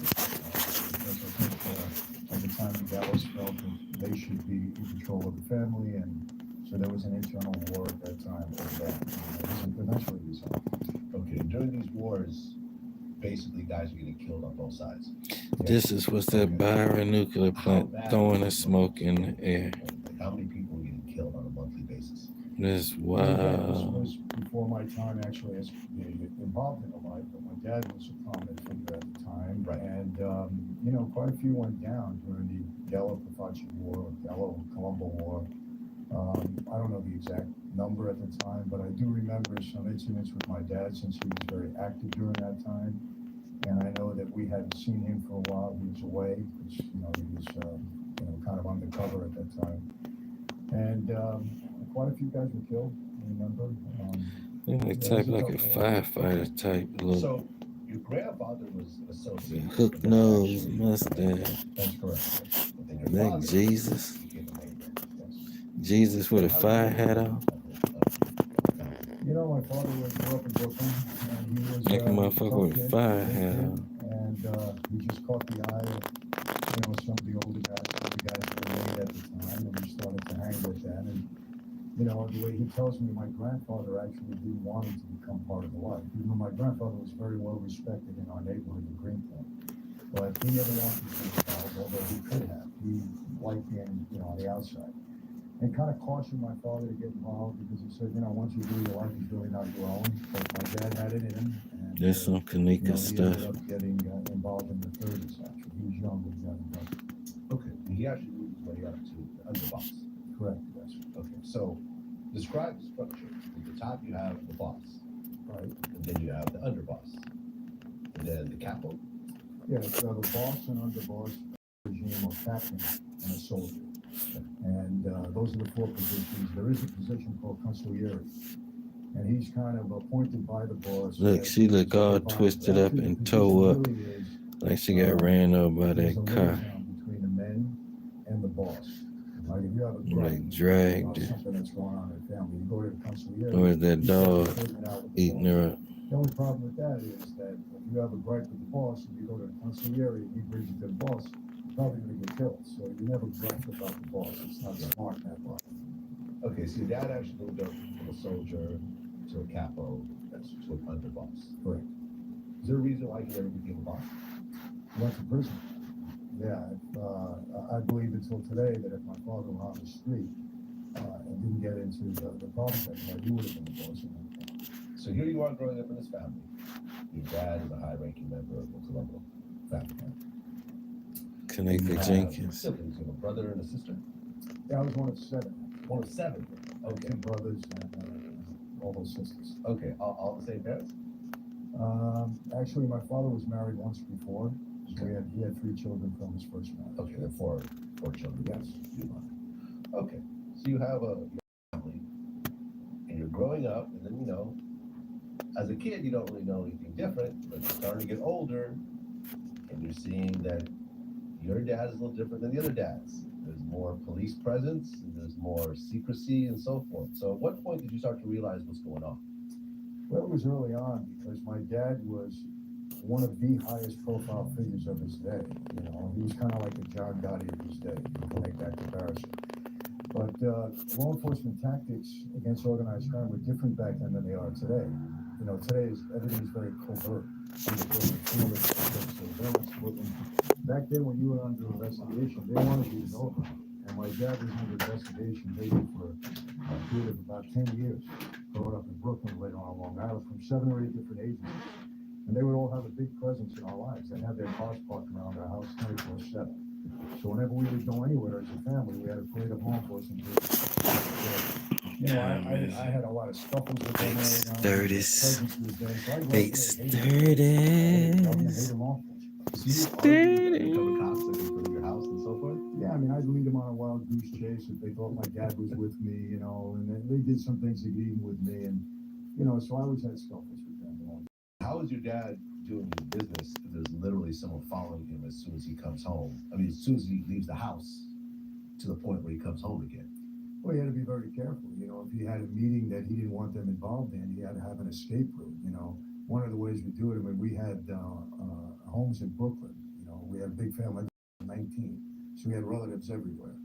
Speaker 12: Because I think at the time the Gallos felt that they should be in control of the family, and so there was an internal war at that time over that. It was eventually resolved.
Speaker 15: Okay, during these wars, basically guys are getting killed on both sides.
Speaker 3: This is what's that Barra nuclear plant throwing the smoke in the air.
Speaker 15: Like how many people are getting killed on a monthly basis?
Speaker 3: This
Speaker 12: This
Speaker 3: wow.
Speaker 12: was before my time actually as involved in the life, but my dad was a prominent figure at the time.
Speaker 15: Right.
Speaker 12: And, quite a few went down during the Gallo-Profaci War or Gallo-Colombo War. I don't know the exact number at the time, but I do remember some incidents with my dad since he was very active during that time. And I know that we hadn't seen him for a while. He was away, which, he was, kind of undercover at that time. And quite a few guys were killed, I remember.
Speaker 3: They type like a firefighter type look.
Speaker 15: So your grandfather was associated
Speaker 3: Hook
Speaker 15: with the
Speaker 3: nose,
Speaker 15: faction.
Speaker 3: mustache.
Speaker 12: That's correct.
Speaker 15: But then your
Speaker 3: Like
Speaker 15: father
Speaker 3: Jesus.
Speaker 15: became a mayor.
Speaker 3: Jesus with a fire hat on.
Speaker 12: My father grew up in Brooklyn, and he was
Speaker 3: Like a motherfucker with a fire hat on.
Speaker 12: and he just caught the eye of, some of the older guys, some of the guys that were made at the time, and he started to hang with that. And, the way he tells me, my grandfather actually didn't want him to become part of the life. Even though my grandfather was very well respected in our neighborhood in Greenpoint, but he never wanted to be involved, although he could have. He liked being, on the outside. And kind of cautioned my father to get involved because he said, once you do, your life is really not your own. But my dad had it in him. And,
Speaker 3: There's some Kenneka
Speaker 12: he
Speaker 3: stuff.
Speaker 12: ended up getting involved in the 30s, actually. He was young when he got involved.
Speaker 15: Okay, and he actually moved his way up to the underboss.
Speaker 12: Correct, yes.
Speaker 15: Okay, so describe the structure. At the top you have the boss,
Speaker 12: Right.
Speaker 15: and then you have the underboss, and then the capo.
Speaker 12: Yeah, so the boss and underboss regime or captain and a soldier. And those are the four positions. There is a position called consigliere, and he's kind of appointed by the boss.
Speaker 3: Look, she look all twisted up and toe up. Like she got ran over by that car.
Speaker 12: Between the men and the boss. Like if you have a
Speaker 3: Like dragged her.
Speaker 12: something that's going on in the family, you go to the consigliere.
Speaker 3: Or is that dog eating her up?
Speaker 12: The only problem with that is that if you have a gripe with the boss and you go to the consigliere and he brings it to the boss, you're probably going to get killed. So you never gripe about the boss. It's not smart that way.
Speaker 15: Okay, so your dad actually moved up from a soldier to a capo, that's to an underboss.
Speaker 12: Correct.
Speaker 15: Is there a reason why he never became a boss?
Speaker 12: He went to prison. Yeah, I believe until today that if my father were on the street and didn't get into the problems that he had, he would have been the boss.
Speaker 15: So here you are growing up in this family. Your dad is a high-ranking member of the Colombo family.
Speaker 3: Kenneka Jenkins.
Speaker 15: Siblings, you have a brother and a sister?
Speaker 12: Yeah, I was one of 7.
Speaker 15: One of 7?
Speaker 12: Okay. 2 brothers and all those sisters.
Speaker 15: Okay, all the same parents?
Speaker 12: Actually, my father was married once before. So he had 3 children from his first marriage.
Speaker 15: Okay, there are four children.
Speaker 12: Yes.
Speaker 15: Okay, so you have a family, and you're growing up, and then, as a kid, you don't really know anything different, but you're starting to get older, and you're seeing that your dad is a little different than the other dads. There's more police presence, and there's more secrecy and so forth. So at what point did you start to realize what's going on?
Speaker 12: Well, it was early on because my dad was one of the highest profile figures of his day. You know, he was kind of like a John Gotti of his day, you can make that comparison. But law enforcement tactics against organized crime were different back then than they are today. You know, today everything is very covert. Back then, when you were under investigation, they wanted you to know about it. And my dad was under investigation maybe for a period of about 10 years, growing up in Brooklyn, later on Long Island, from 7 or 8 different agencies. And they would all have a big presence in our lives. They had their cars parked around our house 24/7. So whenever we would go anywhere as a family, we had a parade of law enforcement. You know, I had a lot of scuffles with them.
Speaker 3: Sturdies.
Speaker 12: Makes Yeah, I mean, I'd lead them on a wild goose chase if they thought my dad was with me, you know, and they did some things even with me, and you know, so I always had scuffles with them. You know.
Speaker 15: How is your dad doing his business if there's literally someone following him as soon as he comes home? I mean, as soon as he leaves the house to the point where he comes home again.
Speaker 12: Well, he had to be very careful. You know, if he had a meeting that he didn't want them involved in, he had to have an escape route. You know, one of the ways we do it, I mean, we had homes in Brooklyn. You know, we had a big family, 19, so we had relatives everywhere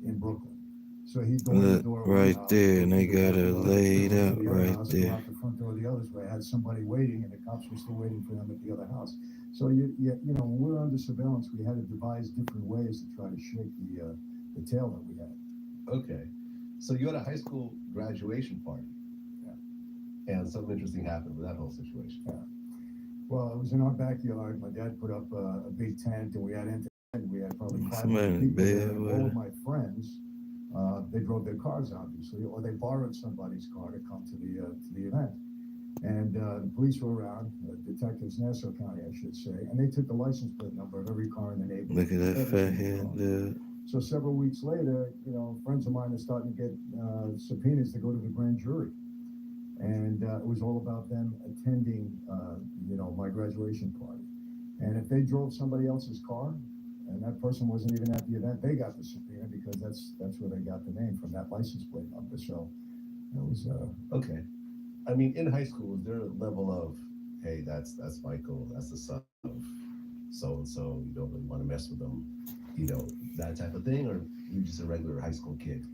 Speaker 12: in Brooklyn. So he'd go in the door
Speaker 3: right
Speaker 12: house,
Speaker 3: there, and they got it laid out right
Speaker 12: house,
Speaker 3: there.
Speaker 12: Go out the front door the others way. I had somebody waiting, and the cops were still waiting for them at the other house. So you know, when we were under surveillance, we had to devise different ways to try to shake the tail that we had.
Speaker 15: Okay. So you had a high school graduation party. Yeah. And something interesting happened with that whole situation.
Speaker 12: Yeah. Well, it was in our backyard. My dad put up a big tent, and we had we had probably 500 people there. And all of my friends, they drove their cars, obviously, or they borrowed somebody's car to come to the event. And the police were around, detectives, Nassau County, I should say, and they took the license plate number of every car in the neighborhood.
Speaker 3: Look at that fat head, dude.
Speaker 12: So several weeks later, you know, friends of mine are starting to get subpoenas to go to the grand jury. And it was all about them attending, you know, my graduation party. And if they drove somebody else's car, and that person wasn't even at the event, they got the subpoena because that's where they got the name from, that license plate number. So it was
Speaker 15: okay. I mean, in high school, is there a level of, hey, that's Michael, that's the son of so and so, you don't really want to mess with them, you know, that type of thing, or you just a regular high school kid?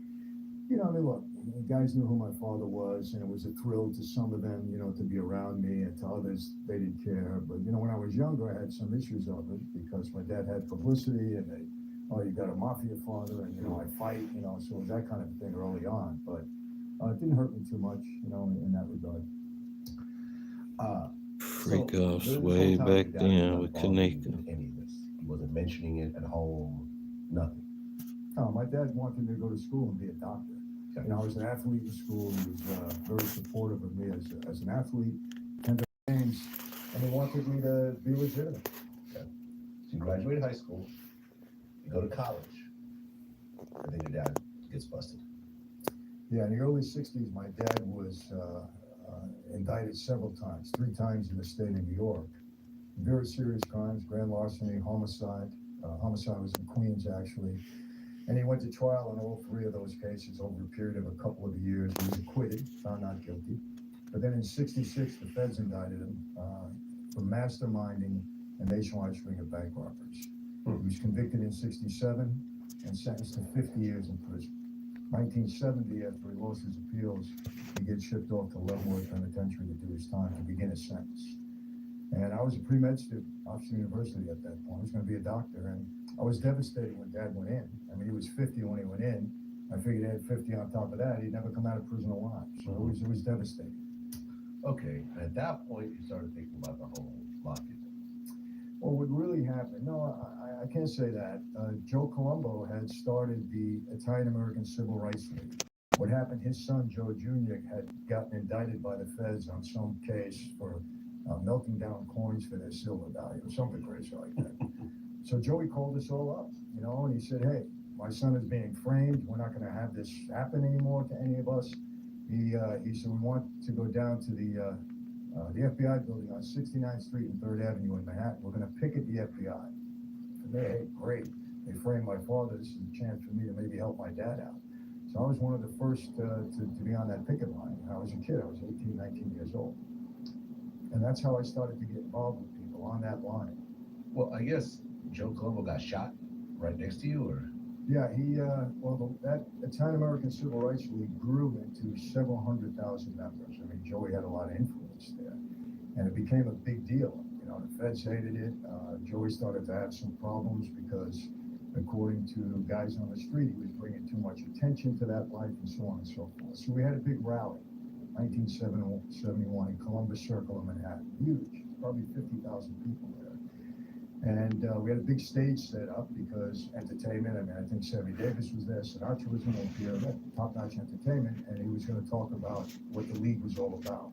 Speaker 12: You know, I mean, look, the guys knew who my father was, and it was a thrill to some of them, you know, to be around me, and to others, they didn't care. But, you know, when I was younger, I had some issues of it because my dad had publicity, and you got a mafia father, and, you know, I fight, you know, so it was that kind of thing early on. But it didn't hurt me too much, you know, in that regard.
Speaker 3: Freak offs way back then with Kenneka.
Speaker 15: Any of this, he wasn't mentioning it at home, nothing.
Speaker 12: No, my dad wanted me to go to school and be a doctor. You know, I was an athlete in school. He was very supportive of me as an athlete, attended games, and he wanted me to be legitimate.
Speaker 15: Okay. So you graduate high school, you go to college, and then your dad gets busted.
Speaker 12: Yeah, in the early 60s, my dad was indicted several times, 3 times in the state of New York. Very serious crimes, grand larceny, homicide. Homicide was in Queens, actually. And he went to trial on all 3 of those cases over a period of a couple of years. He was acquitted, found not guilty. But then in 66, the feds indicted him for masterminding a nationwide string of bank robberies. He was convicted in 67 and sentenced to 50 years in prison. 1970, after he lost his appeals, he gets shipped off to Leavenworth Penitentiary to do his time to begin his sentence. And I was a pre-med student, Oxford University at that point. I was going to be a doctor, and I was devastated when Dad went in. I mean, he was 50 when he went in. I figured he had 50 on top of that. He'd never come out of prison alive. So it was devastating.
Speaker 15: Okay, and at that point, you started thinking about the whole mafia.
Speaker 12: Well, what really happened, no, I can't say that. Joe Colombo had started the Italian-American Civil Rights League. What happened, his son, Joe Jr., had gotten indicted by the feds on some case for melting down coins for their silver value, or something crazy like that. So Joey called us all up, you know, and he said, hey, my son is being framed. We're not going to have this happen anymore to any of us. He said, we want to go down to the FBI building on 69th Street and 3rd Avenue in Manhattan. We're going to picket the FBI. And they, hey, great. they framed my father. This is a chance for me to maybe help my dad out. So I was one of the first to be on that picket line. When I was a kid. I was 18, 19 years old. And that's how I started to get involved with people on that line.
Speaker 15: Well, I guess Joe Colombo got shot right next to you, or?
Speaker 12: Yeah, that Italian American Civil Rights League grew into several 100,000 members. I mean, Joey had a lot of influence there, and it became a big deal. You know, the feds hated it. Joey started to have some problems because, according to guys on the street, he was bringing too much attention to that life and so on and so forth. So we had a big rally, 1971 in Columbus Circle in Manhattan, huge, probably 50,000 people there. And we had a big stage set up because entertainment. I mean, I think Sammy Davis was there, Sinatra was going to appear, top-notch entertainment, and he was going to talk about what the league was all about.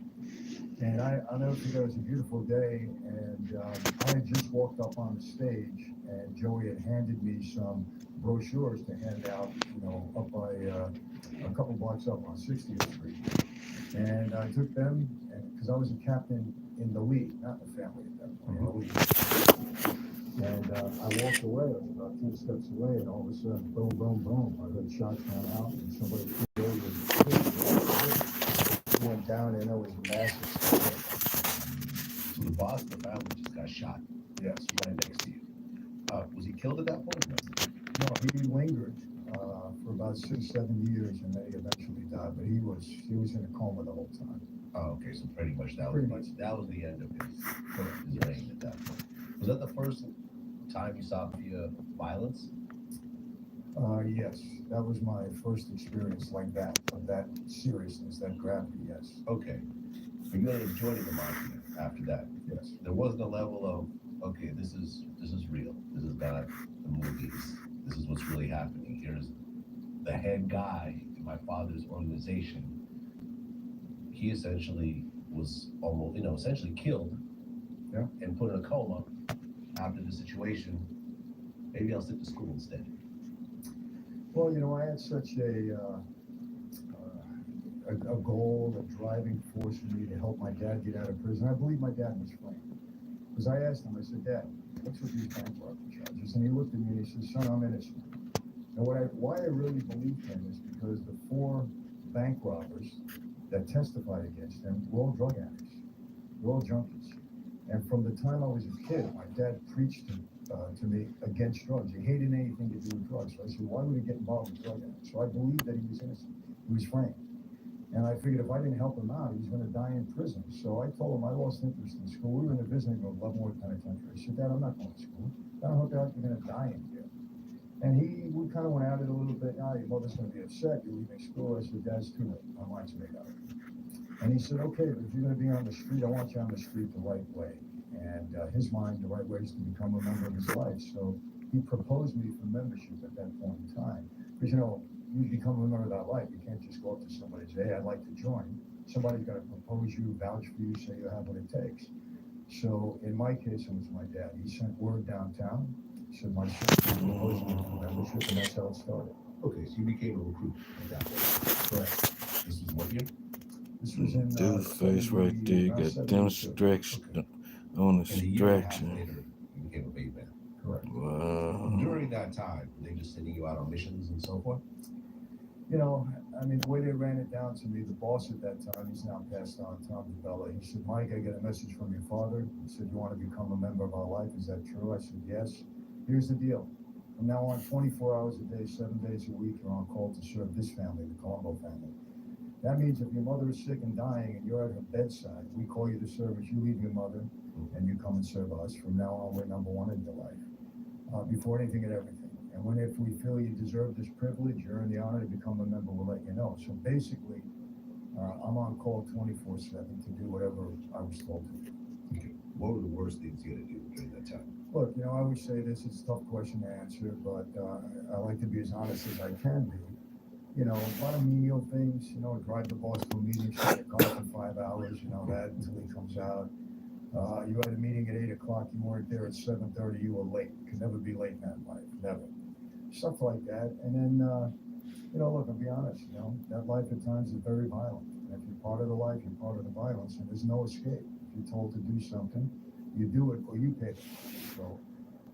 Speaker 12: And I'll never forget, it was a beautiful day, and I had just walked up on the stage, and Joey had handed me some brochures to hand out, you know, up by a couple blocks up on 60th Street. And I took them, because I was a captain in the league, not in the family at that point, in the league. And I walked away, I was about 10 steps away, and all of a sudden, boom, boom, boom, I heard shots going out, and somebody went down, and there was a massive scene.
Speaker 15: So the boss of the family just got shot.
Speaker 12: Yes.
Speaker 15: Right next to you. Was he killed at that point?
Speaker 12: No, he lingered for about 6-7 years, and then he eventually died. But he was in a coma the whole time.
Speaker 15: Oh, okay. So pretty much that was the end of his reign at that point. Was that the first time you saw via violence?
Speaker 12: Yes, that was my first experience like that, of that seriousness, that gravity. Yes.
Speaker 15: Okay. But you ended up joining the mafia after that.
Speaker 12: Yes.
Speaker 15: There wasn't a level of, okay, this is real. This is not the movies. This is what's really happening. Here's the head guy in my father's organization. He essentially was almost, essentially killed.
Speaker 12: Yeah.
Speaker 15: And put in a coma after the situation. Maybe I'll stick to school instead.
Speaker 12: Well, I had such a goal, a driving force for me to help my dad get out of prison. I believe my dad was framed. Because I asked him, I said, Dad, what's with these bank robbery charges? And he looked at me and he said, son, I'm innocent. And why I really believed him is because the 4 bank robbers that testified against him were all drug addicts. They're all junkies. And from the time I was a kid, my dad preached to me against drugs. He hated anything to do with drugs. So I said, why would he get involved with drug addicts? So I believed that he was innocent. He was framed. And I figured if I didn't help him out, he was going to die in prison. So I told him I lost interest in school. We were in the visiting room, Leavenworth Penitentiary. I said, Dad, I'm not going to school. I don't hope you're going to die in here. And we kind of went at it a little bit. Your mother's going to be upset. You're leaving school. I said, Dad, it's too late. My mind's made up. And he said, okay, but if you're going to be on the street, I want you on the street the right way. And his mind, the right way is to become a member of his life. So he proposed me for membership at that point in time. Because, you become a member of that life. You can't just go up to somebody and say, hey, I'd like to join. Somebody's got to propose you, vouch for you, say you have what it takes. So in my case, it was my dad. He sent word downtown. He said, my son proposed me for membership, and that's how it started.
Speaker 15: Okay, so you became a recruit at that point.
Speaker 12: Correct.
Speaker 15: This was what year?
Speaker 12: This was in
Speaker 3: Dude's face right there. You got them distraction on
Speaker 15: And a year and a half
Speaker 3: distraction.
Speaker 15: later, you became a bait man.
Speaker 12: Correct.
Speaker 3: Wow.
Speaker 15: During that time, were they just sending you out on missions and so forth?
Speaker 12: The way they ran it down to me, the boss at that time, he's now passed on, Tom DeBella, he said, Mike, I get a message from your father. He said, you want to become a member of our life? Is that true? I said, yes. Here's the deal. From now on, 24 hours a day, 7 days a week, you're on call to serve this family, the Colombo family. That means if your mother is sick and dying and you're at her bedside, we call you to service, you leave your mother, and you come and serve us. From now on, we're number one in your life. Before anything and everything. And if we feel you deserve this privilege, you're in the honor to become a member, we'll let you know. So basically, I'm on call 24/7 to do whatever I was told to do.
Speaker 15: Okay. What were the worst things you had to do during that time?
Speaker 12: Look, I always say this, it's a tough question to answer, but I like to be as honest as I can be. A lot of menial things, drive the boss to a meeting, sit in the car for 5 hours, that until he comes out. You had a meeting at 8 o'clock, you weren't there at 7:30, you were late. You could never be late in that life, never. Stuff like that. And then, look, I'll be honest, that life at times is very violent. And if you're part of the life, you're part of the violence, and there's no escape. If you're told to do something, you do it or you pay it. So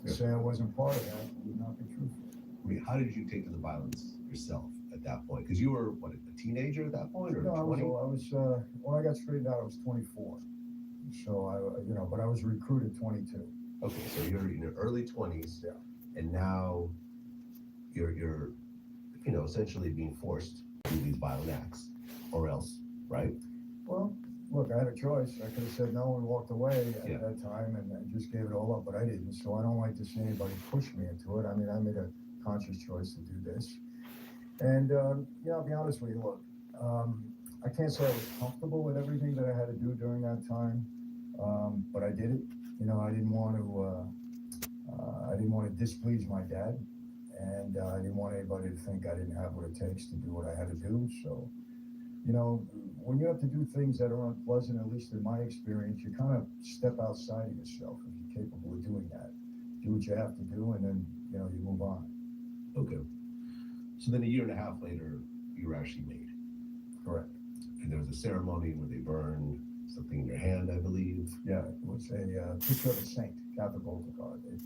Speaker 12: To say I wasn't part of that would not be truthful.
Speaker 15: I mean, how did you take to the violence yourself at that point? Because you were, what, a teenager at that point, or
Speaker 12: No,
Speaker 15: 20?
Speaker 12: when I got straightened out, I was 24. So but I was recruited 22.
Speaker 15: Okay, so you're in your early 20s,
Speaker 12: Yeah.
Speaker 15: and now you're essentially being forced to do these violent acts, or else, right?
Speaker 12: Well, look, I had a choice. I could have said no and walked away at
Speaker 15: Yeah.
Speaker 12: that time and just gave it all up, but I didn't. So I don't like to see anybody push me into it. I mean, I made a conscious choice to do this. And, I'll be honest with you, look, I can't say I was comfortable with everything that I had to do during that time, but I did it. I didn't want to displease my dad, and I didn't want anybody to think I didn't have what it takes to do what I had to do. So, when you have to do things that are unpleasant, at least in my experience, you kind of step outside of yourself if you're capable of doing that. Do what you have to do, and then, you move on.
Speaker 15: Okay. So then a year and a half later, you were actually made.
Speaker 12: Correct.
Speaker 15: And there was a ceremony where they burned something in your hand, I believe.
Speaker 12: Yeah, it was a picture of a saint, Catholic altar card. They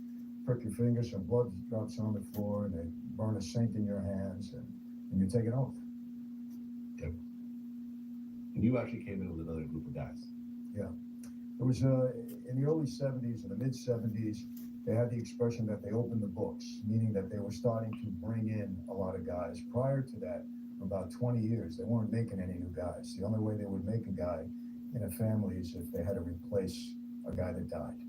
Speaker 12: prick your fingers, some blood drops on the floor, and they burn a saint in your hands, and you take an oath.
Speaker 15: Yep. And you actually came in with another group of guys.
Speaker 12: Yeah. It was in the early 70s or the mid 70s, they had the expression that they opened the books, meaning that they were starting to bring in a lot of guys. Prior to that, for about 20 years, they weren't making any new guys. The only way they would make a guy in a family is if they had to replace a guy that died.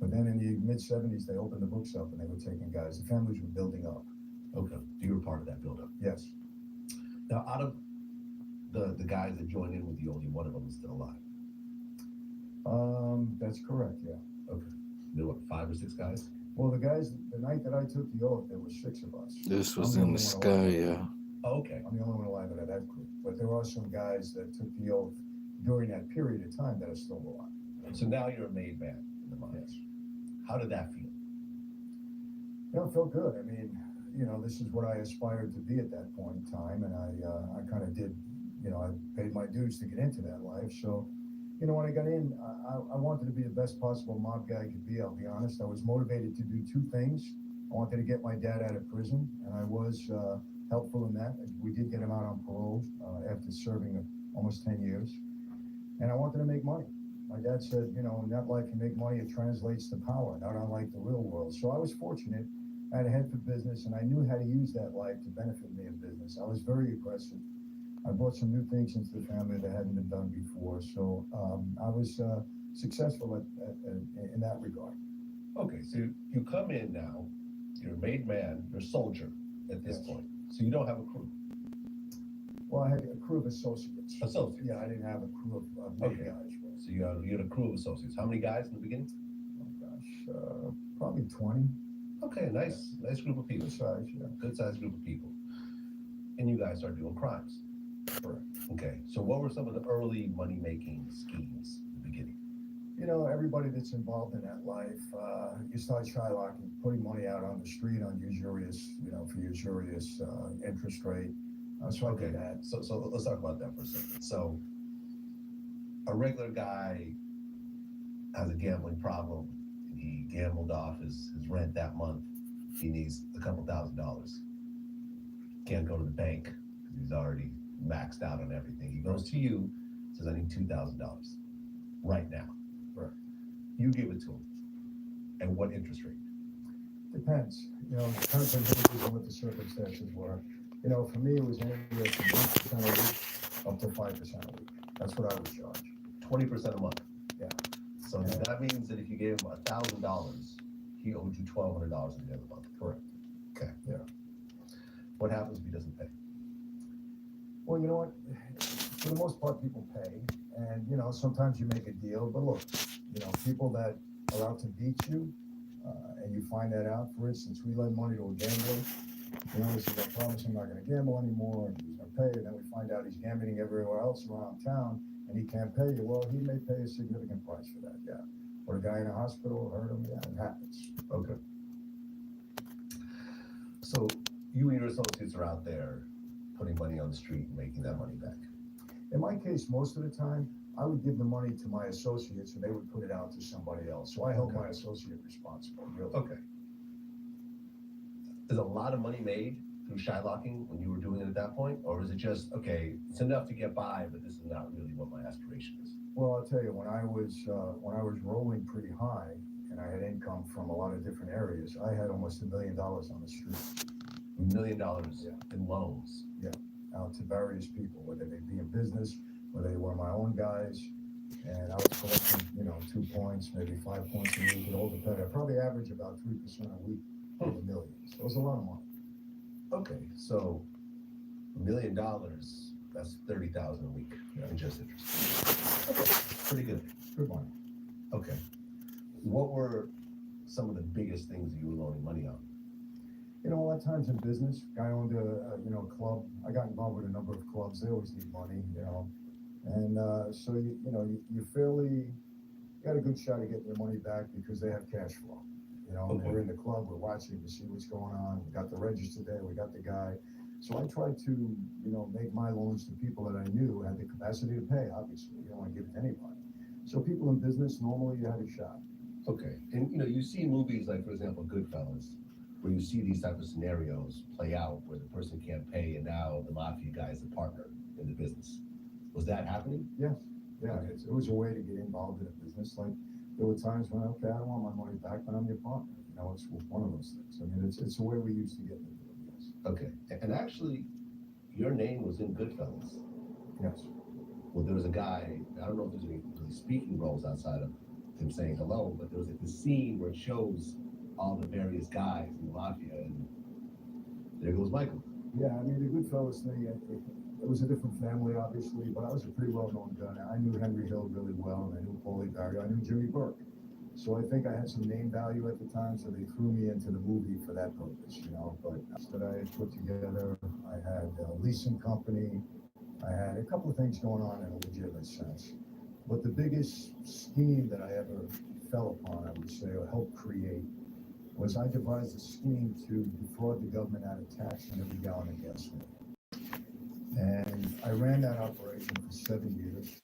Speaker 12: But then in the mid 70s, they opened the books up and they were taking guys. The families were building up.
Speaker 15: Okay. You were part of that buildup.
Speaker 12: Yes.
Speaker 15: Now, out of the guys that joined in with you, only one of them is still alive.
Speaker 12: That's correct, yeah.
Speaker 15: Okay. There were 5 or 6 guys?
Speaker 12: Well, the night that I took the oath, there were 6 of us.
Speaker 3: This was in the sky, yeah.
Speaker 15: Oh, okay.
Speaker 12: I'm the only one alive out of that group. But there are some guys that took the oath during that period of time that are still alive.
Speaker 15: So now you're a made man in the mind.
Speaker 12: Yes.
Speaker 15: How did that feel?
Speaker 12: It felt good. I mean, this is what I aspired to be at that point in time, and I kind of did, I paid my dues to get into that life. So, when I got in, I wanted to be the best possible mob guy I could be, I'll be honest. I was motivated to do 2 things. I wanted to get my dad out of prison, and I was helpful in that. We did get him out on parole after serving almost 10 years. And I wanted to make money. My dad said, in that life you make money, it translates to power, not unlike the real world. So I was fortunate. I had a head for business, and I knew how to use that life to benefit me in business. I was very aggressive. I brought some new things into the family that hadn't been done before. So I was successful in that regard.
Speaker 15: Okay, so you come in now, you're a made man, you're a soldier at this point. So you don't have a crew.
Speaker 12: Well, I had a crew of associates.
Speaker 15: Associates?
Speaker 12: Yeah, I didn't have a crew of many guys. Right?
Speaker 15: So you had a crew of associates. How many guys in the beginning?
Speaker 12: Oh gosh, probably 20.
Speaker 15: Okay, nice group of people.
Speaker 12: Good size, yeah.
Speaker 15: Good sized group of people. And you guys started doing crimes.
Speaker 12: Correct.
Speaker 15: Okay, so what were some of the early money-making schemes in the beginning?
Speaker 12: Everybody that's involved in that life, you start shylocking, putting money out on the street on usurious, for usurious interest rate. So I did that.
Speaker 15: So let's talk about that for a second. So a regular guy has a gambling problem. He gambled off his rent that month. He needs a couple $1,000s. Can't go to the bank because he's already maxed out on everything. He goes to you, says, I need $2,000 right now.
Speaker 12: Right.
Speaker 15: You give it to him. And what interest rate?
Speaker 12: Depends. Depends on who and what the circumstances were. For me, it was anywhere from 1% a week up to 5% a week. That's what I would charge.
Speaker 15: 20% a month.
Speaker 12: Yeah.
Speaker 15: So that means that if you gave him $1,000, he owed you $1,200 at the end of the month.
Speaker 12: Correct.
Speaker 15: Okay.
Speaker 12: Yeah.
Speaker 15: What happens if he doesn't pay?
Speaker 12: Well, you know what? For the most part, people pay. And, sometimes you make a deal. But look, people that are out to beat you, and you find that out, for instance, we lend money to a gambler. He says, I promise I'm not going to gamble anymore, and he's going to pay. And then we find out he's gambling everywhere else around town, and he can't pay you. Well, he may pay a significant price for that, yeah. Or a guy in a hospital hurt him, yeah, it happens.
Speaker 15: Okay. So you and your associates are out there putting money on the street and making that money back.
Speaker 12: In my case, most of the time, I would give the money to my associates and they would put it out to somebody else. So I held my associate responsible, really.
Speaker 15: Okay. Is a lot of money made through shylocking when you were doing it at that point? Or is it just, okay, it's enough to get by, but this is not really what my aspiration is?
Speaker 12: Well, I'll tell you, when I was rolling pretty high and I had income from a lot of different areas, I had almost $1 million on the street.
Speaker 15: $1 million in loans.
Speaker 12: Yeah, out to various people, whether they be in business, whether they were my own guys. And I was collecting, 2 points, maybe 5 points a week. It all depended. I probably average about 3% a week of $1 million. So it was a lot of money.
Speaker 15: Okay, so $1 million, that's 30,000 a week in just interest. Okay, pretty good.
Speaker 12: Good money.
Speaker 15: Okay. What were some of the biggest things that you were loaning money on?
Speaker 12: A lot of times in business, guy owned a club. I got involved with a number of clubs. They always need money, And so you got a good shot at getting your money back because they have cash flow.
Speaker 15: Okay.
Speaker 12: We're in the club, we're watching to see what's going on. We got the register there, we got the guy. So I tried to, make my loans to people that I knew had the capacity to pay. Obviously, you don't want to give it to anybody. So people in business, normally you had a shot.
Speaker 15: Okay, and you see movies like, for example, Goodfellas, where you see these type of scenarios play out where the person can't pay and now the mafia guy is a partner in the business. Was that happening?
Speaker 12: Yes. Yeah, it was a way to get involved in a business. Like there were times when, okay, I don't want my money back, but I'm your partner. It's one of those things. I mean, it's a way we used to get into it, yes.
Speaker 15: Okay, and actually, your name was in Goodfellas.
Speaker 12: Yes.
Speaker 15: Well, there was a guy, I don't know if there's any really speaking roles outside of him saying hello, but there was like this scene where it shows all the various guys in the mafia, and there goes Michael.
Speaker 12: Yeah, I mean, the Goodfellas thing, it was a different family, obviously, but I was a pretty well-known guy. I knew Henry Hill really well, and I knew Paulie Barry, I knew Jimmy Burke. So I think I had some name value at the time, so they threw me into the movie for that purpose, But that I had put together, I had a leasing company, I had a couple of things going on in a legitimate sense. But the biggest scheme that I ever fell upon, I would say, or helped create, was I devised a scheme to defraud the government out of tax on every gallon of gasoline. And I ran that operation for 7 years.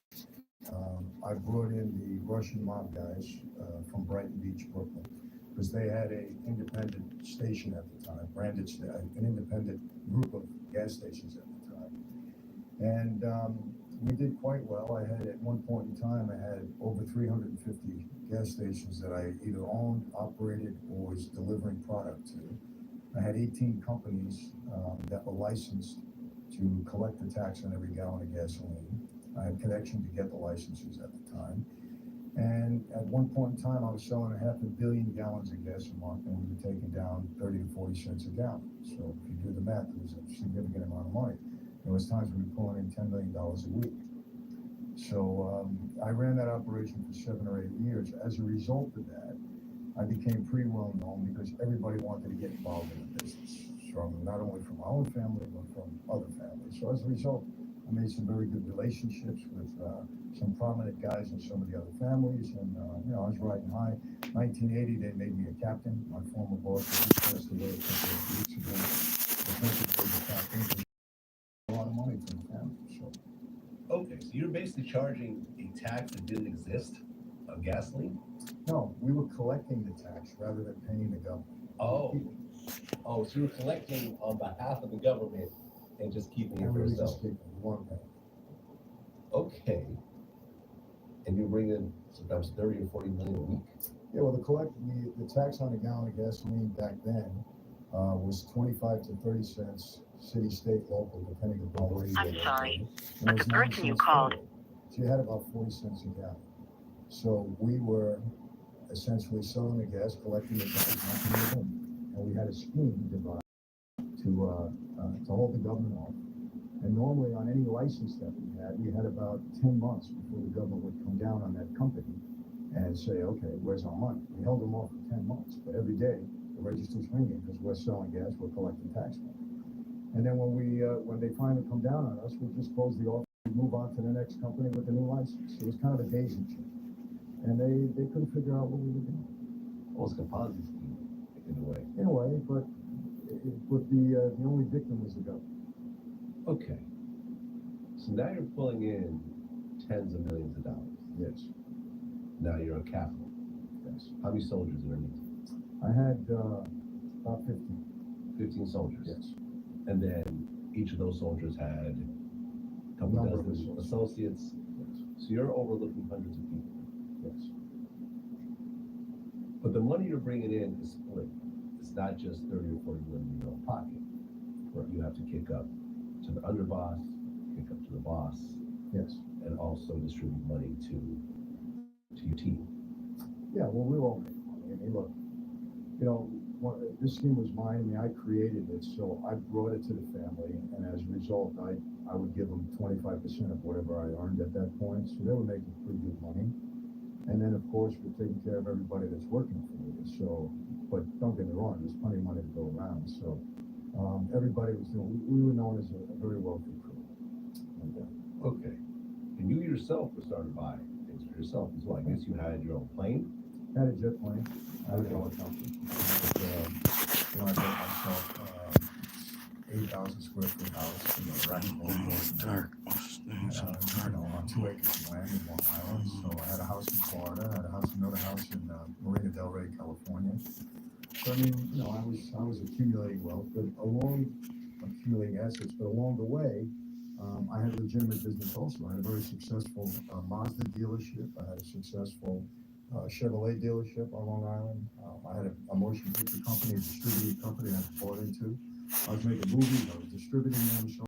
Speaker 12: I brought in the Russian mob guys from Brighton Beach, Brooklyn, because they had an independent station at the time, an independent group of gas stations at the time. And we did quite well. I had, at one point in time, I had over 350 gas stations that I either owned, operated, or was delivering product to. I had 18 companies that were licensed to collect the tax on every gallon of gasoline. I had connection to get the licenses at the time. And at one point in time, I was selling 500 million gallons of gas a month, and we were taking down 30 to 40 cents a gallon. So if you do the math, it was a significant amount of money. There was times we were pulling in $10 million a week. So I ran that operation for 7 or 8 years. As a result of that, I became pretty well known because everybody wanted to get involved in the business, not only from my own family, but from other families. So as a result, I made some very good relationships with some prominent guys in some of the other families, and I was riding high. 1980, they made me a captain. My former boss passed away a couple of weeks ago. The principal was a captain. A lot of money for the family. So.
Speaker 15: Okay, so you're basically charging a tax that didn't exist on gasoline?
Speaker 12: No, we were collecting the tax rather than paying the government.
Speaker 15: Oh, so you were collecting on behalf of the government and just keeping it for yourself. Okay. And you bring in sometimes 30 or 40 million a week?
Speaker 12: Yeah, well, the tax on a gallon of gasoline back then was 25 to 30 cents, city, state, local, depending upon where you were.
Speaker 16: I'm sorry, but the person you called.
Speaker 12: So you had about 40 cents a gallon. So we were essentially selling the gas, collecting the tax, and we had a scheme devised to hold the government off. And normally on any license that we had about 10 months before the government would come down on that company and say, okay, where's our money? We held them off for 10 months, but every day the register's ringing because we're selling gas, we're collecting tax money. And then when they finally come down on us, we just close the office and move on to the next company with a new license. It was kind of a daisy chain. And they couldn't figure out what we were doing.
Speaker 15: Almost like a Ponzi scheme in a way.
Speaker 12: In a way, but the only victim was the government.
Speaker 15: Okay. So now you're pulling in tens of millions of dollars.
Speaker 12: Yes,
Speaker 15: Now you're a capital.
Speaker 12: yes.
Speaker 15: How many soldiers underneath?
Speaker 12: I had, about
Speaker 15: 15 soldiers.
Speaker 12: Yes.
Speaker 15: And then each of those soldiers had a couple
Speaker 12: Number of
Speaker 15: dozen associates. So you're overlooking hundreds of people.
Speaker 12: Yes.
Speaker 15: But the money you're bringing in is split. It's not just 30 or 40 million in your own pocket. Right. You have to kick up to the underboss, kick up to the boss.
Speaker 12: Yes.
Speaker 15: And also distribute money to your team.
Speaker 12: Yeah, well, we all make money. I mean, look, you know, this scheme was mine. I mean, I created it, so I brought it to the family, and as a result, I would give them 25% of whatever I earned at that point. So they were making pretty good money. And then, of course, we're taking care of everybody that's working for me. So, but don't get me wrong, there's plenty of money to go around. So everybody was doing. We were known as a very wealthy crew.
Speaker 15: Okay. And you yourself were starting to buy things for yourself as well. I guess you had your own plane.
Speaker 12: I had a jet plane. I had a helicopter. I built myself 8,000 square foot house in a right
Speaker 3: Dark.
Speaker 12: on 2 acres of land in Long Island. So I had a house in Florida. I had another house in Marina Del Rey, California. So I mean, you know, I was accumulating wealth, but accumulating assets. But along the way, I had a legitimate business also. I had a very successful Mazda dealership. I had a successful Chevrolet dealership on Long Island. I had a motion picture company, a distributing company I bought into. I was making movies. I was distributing them. So